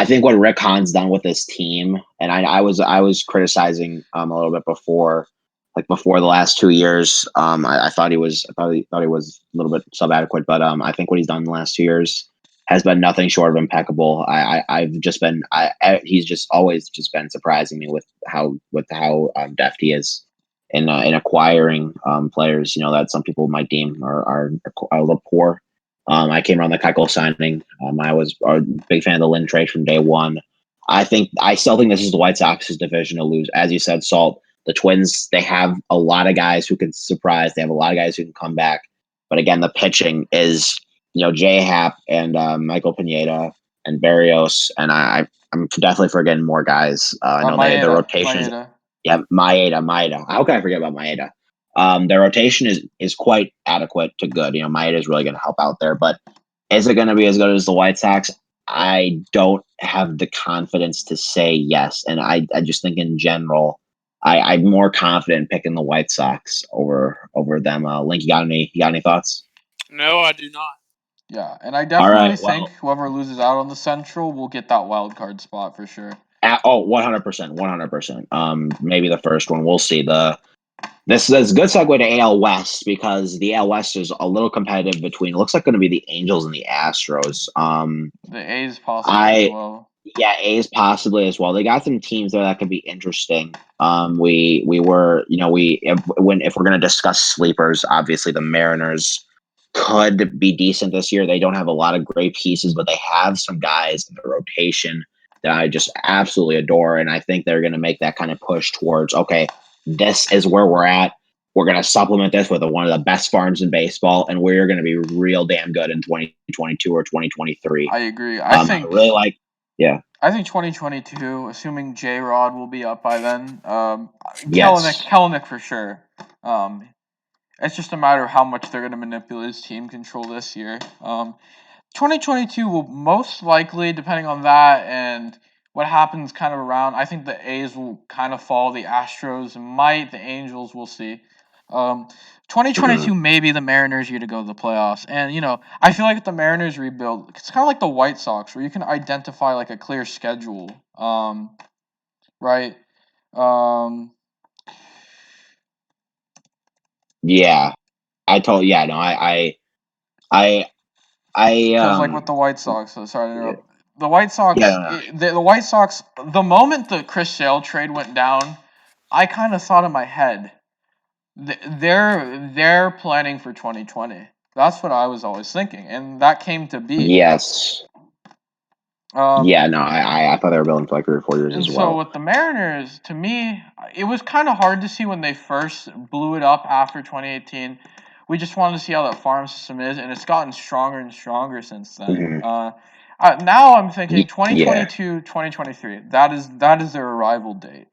think what Rick Hahn's done with this team, and I was criticizing a little bit before, like before the last 2 years. I thought he was a little bit subadequate, but I think what he's done in the last 2 years has been nothing short of impeccable. I've just been he's just always just been surprising me with how deft he is in acquiring players. That some people might deem are a little poor. I came around the Keuchel signing. I was a big fan of the Lynn trade from day one. I still think this is the White Sox's division to lose. As you said, Salt, the Twins, they have a lot of guys who can surprise. They have a lot of guys who can come back. But again, the pitching is, J Happ and Michael Pineda and Barrios. And I'm definitely forgetting more guys. I know the rotation is, Maeda. yeah, Maeda. How can I forget about Maeda? Their rotation is quite adequate to good. Maeda is really going to help out there, but is it going to be as good as the White Sox? I don't have the confidence to say yes, and I just think in general, I'm more confident picking the White Sox over them. Link, you got any thoughts? No, I do not. Yeah, and I All definitely right, think whoever loses out on the Central will get that wild card spot for sure. 100%, 100%. Maybe the first one. We'll see. This is a good segue to AL West because the AL West is a little competitive between. It looks like going to be the Angels and the Astros. The A's possibly as well. Yeah, A's possibly as well. They got some teams there that could be interesting. We were, if we're going to discuss sleepers, obviously the Mariners could be decent this year. They don't have a lot of great pieces, but they have some guys in the rotation that I just absolutely adore, and I think they're going to make that kind of push towards, okay, this is where we're at. We're going to supplement this with one of the best farms in baseball, and we're going to be real damn good in 2022 or 2023. I agree. I really like, yeah. I think 2022, assuming J Rod will be up by then. Yes. Kellenic for sure. It's just a matter of how much they're going to manipulate his team control this year. 2022 will most likely, depending on that and what happens kind of around, I think the A's will kind of fall. The Astros might. The Angels, we'll see. 2022 may be the Mariners' year to go to the playoffs. And, I feel like with the Mariners rebuild, it's kind of like the White Sox where you can identify like a clear schedule. Right? Yeah. Yeah, no, Because like with the White Sox, sorry to interrupt. The White Sox, the White Sox. The moment the Chris Sale trade went down, I kind of thought in my head, they're planning for 2020. That's what I was always thinking, and that came to be. yes. Yeah, no, I thought they were building for like 3 or 4 years And as so well. with the Mariners, to me, it was kind of hard to see when they first blew it up after 2018. We just wanted to see how that farm system is, and it's gotten stronger and stronger since then. Mhm. Now I'm thinking Yeah. 2022, 2023. That is their arrival date.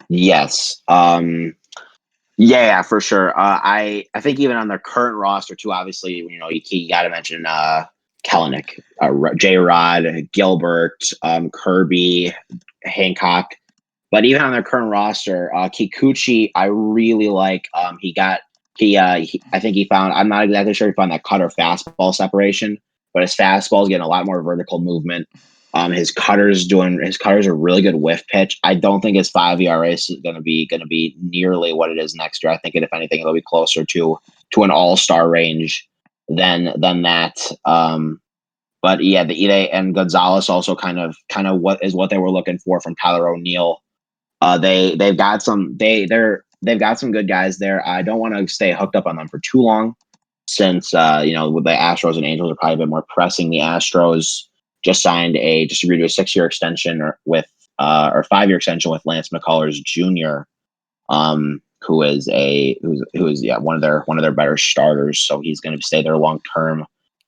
Yes. Yeah, for sure. I think even on their current roster too. Obviously, you got to mention Kellenic, J. Rod, Gilbert, Kirby, Hancock. But even on their current roster, Kikuchi, I really like. I think he found. I'm not exactly sure he found that cutter fastball separation, but his fastball is getting a lot more vertical movement. His cutters are really good whiff pitch. I don't think his 5 ERA is going to be nearly what it is next year. I think if anything, it'll be closer to an all-star range than that. But yeah, the Ide and Gonzalez also kind of what they were looking for from Tyler O'Neill. They've got some good guys there. I don't want to stay hooked up on them for too long, since with the Astros and Angels are probably a bit more pressing. The Astros just agreed to a 6-year extension or 5-year extension with Lance McCullers Jr., who is one of their better starters. So he's going to stay there long term.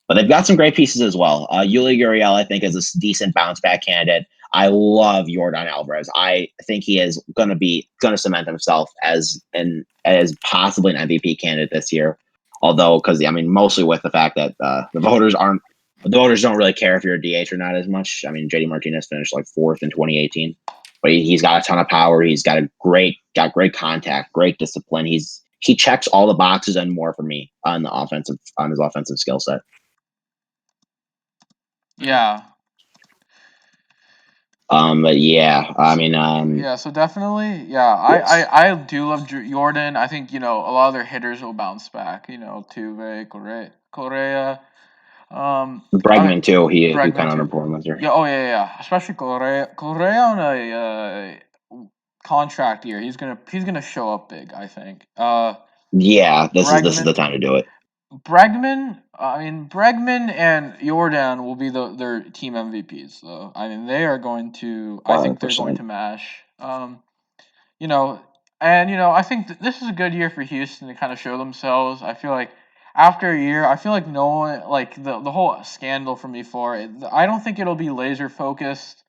But they've got some great pieces as well. Yuli Gurriel, I think, is a decent bounce back candidate. I love Yordan Alvarez. I think he is going to cement himself as possibly an MVP candidate this year. Although, mostly with the fact that the voters don't really care if you're a DH or not as much. I mean, JD Martinez finished like 4th in 2018, but he's got a ton of power. He's got great contact, great discipline. He checks all the boxes and more for me on his offensive skill set. Yeah. But yeah, yeah, so definitely, yeah, yes. I do love Jordan. I think, a lot of their hitters will bounce back, Tuve, Correa. Bregman too. He Bregman kind of too. underperformed this year. Yeah, yeah. Especially Correa on a contract year. He's gonna show up big, I think. Yeah, this is Bregman, the time to do it. Bregman and Jordan will be their team MVPs. So they are going to. I think they're going 100%. to mash. I think this is a good year for Houston to kind of show themselves. I feel like after a year, I feel like no one like the whole scandal from before. I don't think it'll be laser focused.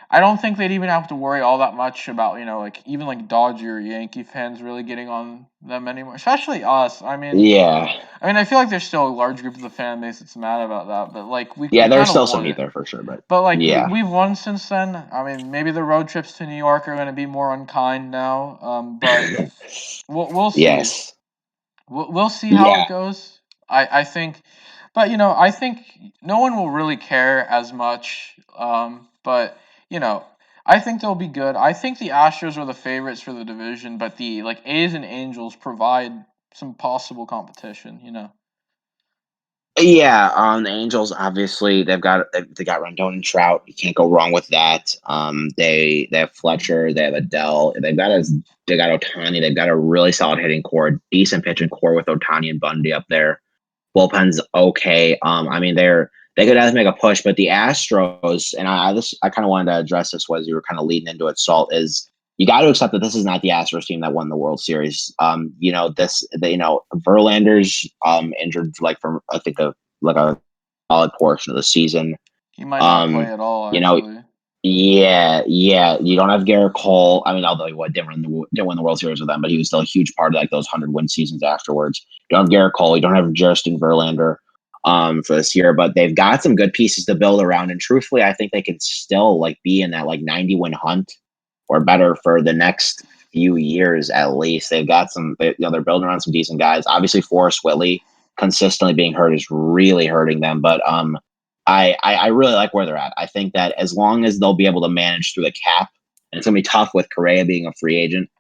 I don't think they'd even have to worry all that much about even like Dodger or Yankee fans really getting on them anymore, especially us. Yeah. I feel like there's still a large group of the fan base that's mad about that, but like we There's kind of still some won heat it. there for sure, But like yeah. we've won since then. Maybe the road trips to New York are going to be more unkind now. But we'll see. Yes. We'll see how it goes. I think, but I think no one will really care as much. But I think they'll be good. I think the Astros are the favorites for the division, but the A's and Angels provide some possible competition. Yeah, the Angels obviously they got Rendon and Trout. You can't go wrong with that. They have Fletcher, they have Adele, they got Ohtani. They've got a really solid hitting core, decent pitching core with Ohtani and Bundy up there. Bullpen's okay. They could have to make a push, but the Astros, and I kind of wanted to address this as you were kind of leading into it. Salt is you got to accept that this is not the Astros team that won the World Series. Verlander's injured from I think a solid portion of the season. He might not play at all. Actually, yeah. You don't have Garrett Cole. Although he didn't win the World Series with them, but he was still a huge part of those 100-win seasons afterwards. You don't have Garrett Cole. You don't have Justin Verlander for this year, but they've got some good pieces to build around. And truthfully, I think they can still be in that 90-win hunt or better for the next few years at least. They've got they're building around some decent guys. Obviously, Forrest Whitley consistently being hurt is really hurting them, but I really like where they're at. I think that as long as they'll be able to manage through the cap, and it's gonna be tough with Correa being a free agent,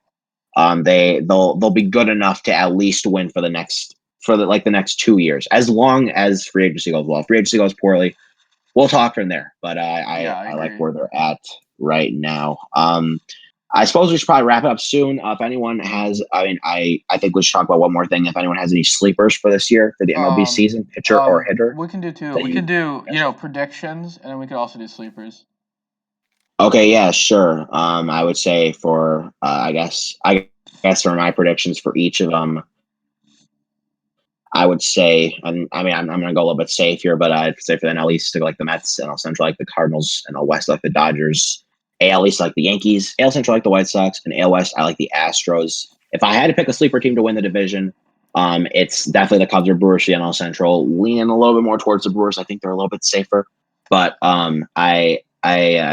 they'll be good enough to at least win for the next 2 years. As long as free agency goes well. If free agency goes poorly, we'll talk from there. But I like where they're at right now. I suppose we should probably wrap it up soon. If anyone has, I think we should talk about one more thing. If anyone has any sleepers for this year for the MLB season, pitcher or hitter, we can do two. We can do predictions, and then we could also do sleepers. Okay, yeah, sure. I would say for I guess for my predictions for each of them. I would say, and I mean, I'm going to go a little bit safe here, but I'd say for the NL East, to like the Mets, NL Central, like the Cardinals, NL West, like the Dodgers, AL East, like the Yankees, AL Central, like the White Sox, and AL West, I like the Astros. If I had to pick a sleeper team to win the division, it's definitely the Cubs or Brewers, the NL Central, leaning a little bit more towards the Brewers. I think they're a little bit safer, but I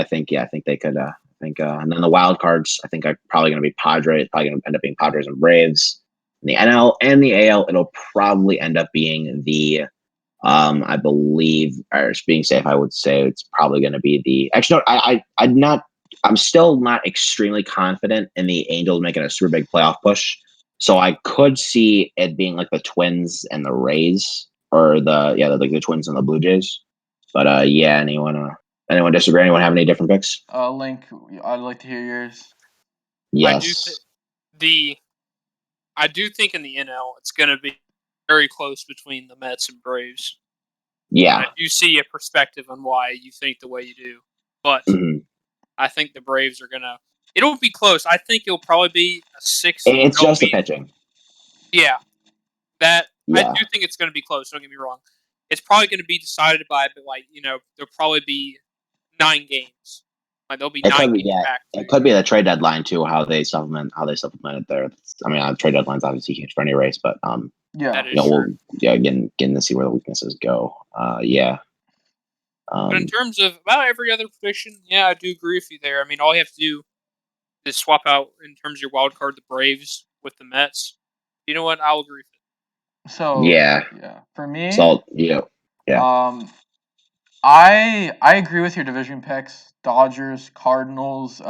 think they could. And then the wild cards, I think are probably going to be Padres. Probably going to end up being Padres and Braves. In the NL and the AL, it'll probably end up being the I believe, or just being safe, I would say it's probably going to be the. Actually, no, I'm not. I'm still not extremely confident in the Angels making a super big playoff push. So I could see it being like the Twins and the Rays, or like the Twins and the Blue Jays. But yeah, anyone disagree? Anyone have any different picks? Link, I'd like to hear yours. I do Yes. I do think in the NL it's going to be very close between the Mets and Braves. Yeah. I do see a perspective on why you think the way you do, but Mhm. I think the Braves are going to. It'll be close. I think it'll probably be a 6. It's it'll just the be- pitching. Yeah, that I Yeah. do think it's going to be close. Don't get me wrong. It's probably going to be decided by, but there'll probably be 9 games. Like there'll be It 9 could be, games yeah. back. It could be the trade deadline too. How they supplemented there. I mean, trade deadline's obviously huge for any race, but Yeah. That is true. we'll getting to see where the weaknesses go. Yeah. But in terms of about every other prediction, yeah, I do agree with you there. I mean, all you have to do is swap out in terms of your wild card the Braves with the Mets. You know what? I'll agree with it. So Yeah. for me, So yeah. I agree with your division picks, Dodgers, Cardinals.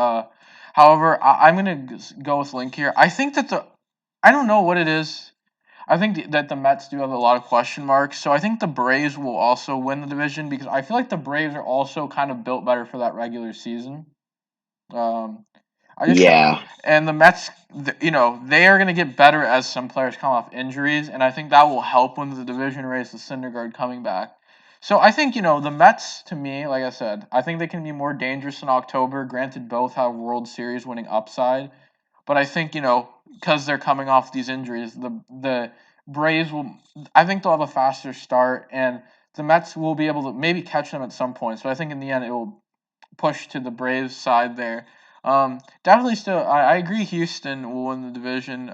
However, I'm gonna go with Link here. I think that I don't know what it is. I think that the Mets do have a lot of question marks, so I think the Braves will also win the division because I feel like the Braves are also kind of built better for that regular season. I just Yeah. and the Mets, they are going to get better as some players come off injuries, and I think that will help win the division race with Syndergaard coming back. So I think the Mets, to me, like I said, I think they can be more dangerous in October. Granted, both have World Series winning upside, but I think because they're coming off these injuries, the Braves will. I think they'll have a faster start, and the Mets will be able to maybe catch them at some point. So I think in the end it will push to the Braves side there. Definitely still, I agree Houston will win the division.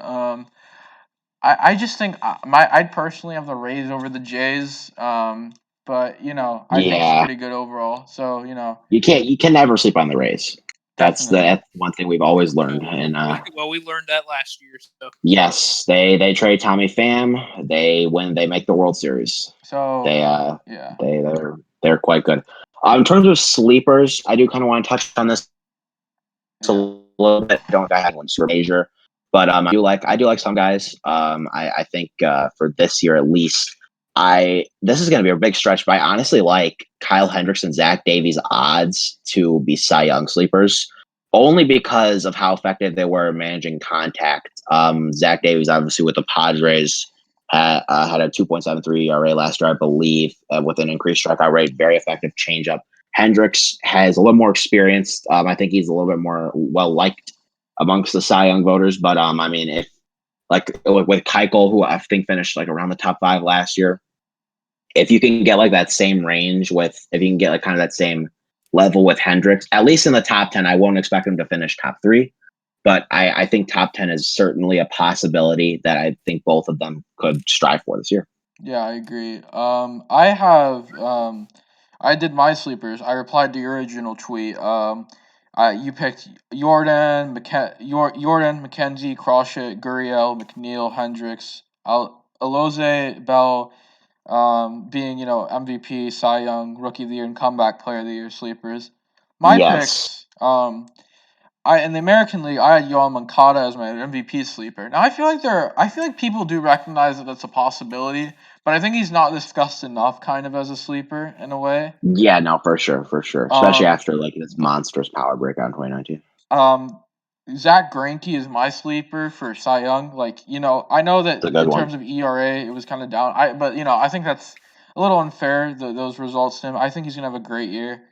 I just think I'd personally have the Rays over the Jays. But I think it's Yeah. pretty good overall. So You can never sleep on the Rays. definitely. That's one thing we've always learned. And Well, we learned that last year. So yes, they trade Tommy Pham. They make the World Series. So They yeah. they're quite good. In terms of sleepers, I do kind of want to touch on this a Yeah. little bit. Don't I have one super major, but I do like some guys. I think for this year at least, this is going to be a big stretch. But I honestly like Kyle Hendricks and Zach Davies' odds to be Cy Young sleepers, only because of how effective they were managing contact. Zach Davies, obviously with the Padres, had a 2.73 ERA last year, I believe, with an increased strikeout rate, very effective changeup. Hendricks has a little more experience. I think he's a little bit more well liked amongst the Cy Young voters. But I mean, if like with Keuchel, who I think finished like around the top 5 last year, if you can get like that same range if you can get like kind of that same level with Hendricks, at least in the top 10, I won't expect him to finish top 3. But I think top 10 is certainly a possibility that I think both of them could strive for this year. Yeah, I agree. I did my sleepers. I replied to your original tweet. You picked Jordan, McKenzie, Crawshed, Gurriel, McNeil, Hendricks, Aloze, Bell, being MVP, Cy Young, Rookie of the Year, and Comeback Player of the Year sleepers. My Yes. picks. In the American League, I had Yohan Moncada as my MVP sleeper. Now I feel like people do recognize that that's a possibility, but I think he's not discussed enough, kind of as a sleeper in a way. Yeah, no, for sure. Especially after like this monstrous power breakout in 2019. Zach Greinke is my sleeper for Cy Young. Like I know that It's a good in one. terms of ERA, it was kind of down. I think that's a little unfair. Those results to him. I think he's gonna have a great year.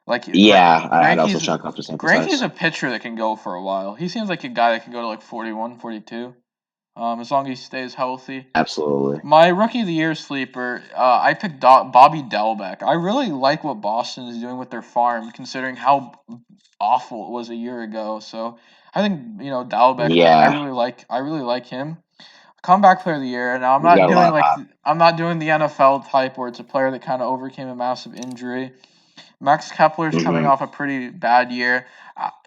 Like Yeah, I'd also chalk up the sample Greinke's size. a pitcher that can go for a while. He seems like a guy that can go to like 41, 42. as long as he stays healthy. Absolutely. My rookie of the year sleeper, I picked Bobby Delbeck. I really like what Boston is doing with their farm, considering how awful it was a year ago. So I think Delbeck. I Yeah, really like him. Comeback player of the year. Now he's got a lot of pop. I'm not doing the NFL type where it's a player that kind of overcame a massive injury. Max Kepler's coming Hmm. off a pretty bad year.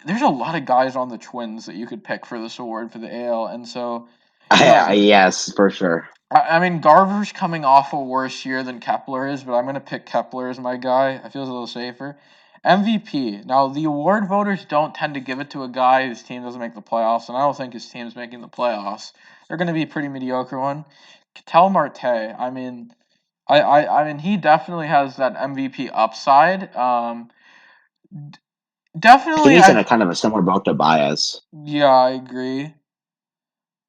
There's a lot of guys on the Twins that you could pick for this award for the AL, and so Yes, for sure. I mean, Garver's coming off a worse year than Kepler is, but I'm going to pick Kepler as my guy. I feel a little safer. MVP. Now, the award voters don't tend to give it to a guy whose team doesn't make the playoffs, and I don't think his team's making the playoffs. They're going to be a pretty mediocre one. Ketel Marte. I mean, he definitely has that MVP upside. I think Definitely, he's in a kind of a similar boat to Baez. yeah, I agree. Yeah,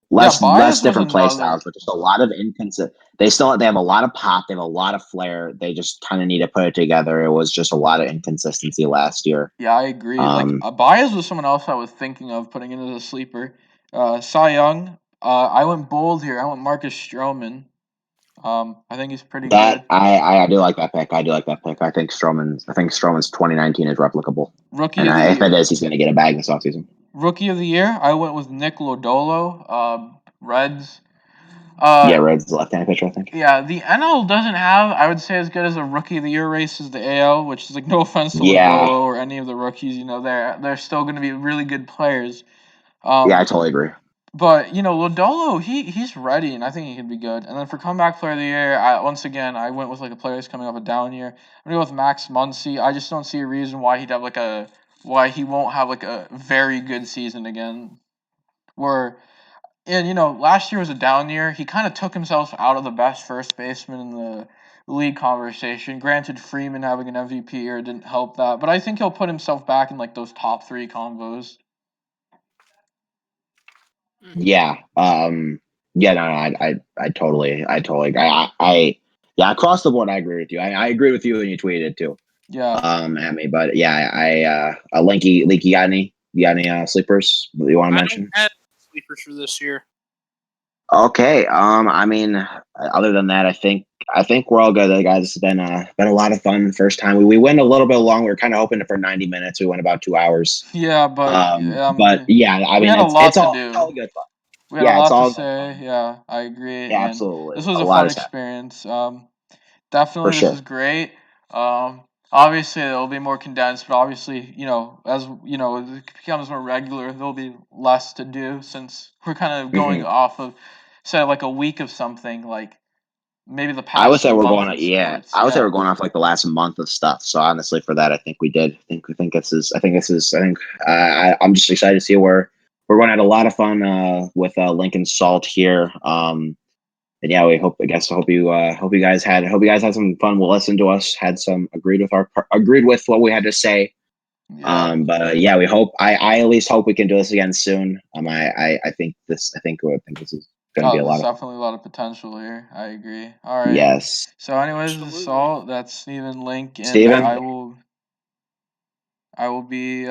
Less Baez was different play another. styles, but just a lot of inconsistent. They have a lot of pop. They have a lot of flair. They just kind of need to put it together. It was just a lot of inconsistency last year. Yeah, I agree. Like Um, Baez was someone else I was thinking of putting in as a sleeper. Cy Young. I went bold here. I went Marcus Stroman. I think he's pretty good. that I do like that pick. I do like that pick. I think Stroman's 2019 is replicable, Rookie and of the if year. it is, he's going to get a bag this offseason. Rookie of the year. I went with Nick Lodolo. Reds. Yeah, Uh, Red's the left-handed pitcher, I think. yeah, the NL doesn't have, I would say, as good as a rookie of the year race as the AL, which is like no offense to Yeah, Lodolo or any of the rookies. They're still going to be really good players. yeah, I Um, totally agree. But Lodolo, he's ready, and I think he can be good. And then for comeback player of the year, once again I went with like a player who's coming off a down year. I'm gonna go with Max Muncy. I just don't see a reason why he won't have like a very good season again. Where and last year was a down year. He kind of took himself out of the best first baseman in the league conversation. Granted, Freeman having an MVP year didn't help that, but I think he'll put himself back in like those top three combos. Yeah. Yeah. No. I totally agree. Yeah. Across the board, I agree with you. I agree with you when you tweeted it too. Yeah. At me, but yeah, Linky, you got any sleepers that you want to I don't mention? have sleepers for this year. Okay. I mean, other than that, I think we're all good, guys. It's been a lot of fun. First time we went a little bit long. We were kind of hoping for 90 minutes. We went about 2 hours. Yeah, But yeah, I we mean, had a lot to it's all do. good fun. We had a Yeah, it's lot to all good say. fun. Yeah, I agree. Yeah, And absolutely. this was A a lot fun has happened experience. for Definitely, this sure. is great. Obviously, it'll be more condensed, but obviously, as it becomes more regular, there'll be less to do since we're kind of going Hmm. off of, say, like a week of something, like maybe the I would past say we're month going. in Yeah, sports. I would say we're Yeah. going off like the last month of stuff. So honestly, for that, I think we did. I think this is. I think this is. I think I'm just excited to see where we're going to have a lot of fun with Lincoln Salt here. And yeah, we hope. Hope you guys had some fun. We'll listen to us. Had some agreed with what we had to say. Yeah. But yeah, we hope. I at least hope we can do this again soon. I think this is going to be Oh, a there's lot of fun. definitely a lot of potential here. I agree. All right. Yes, So, anyways, this is Absolutely. Salt. That's Stephen Link, and Steven? I will be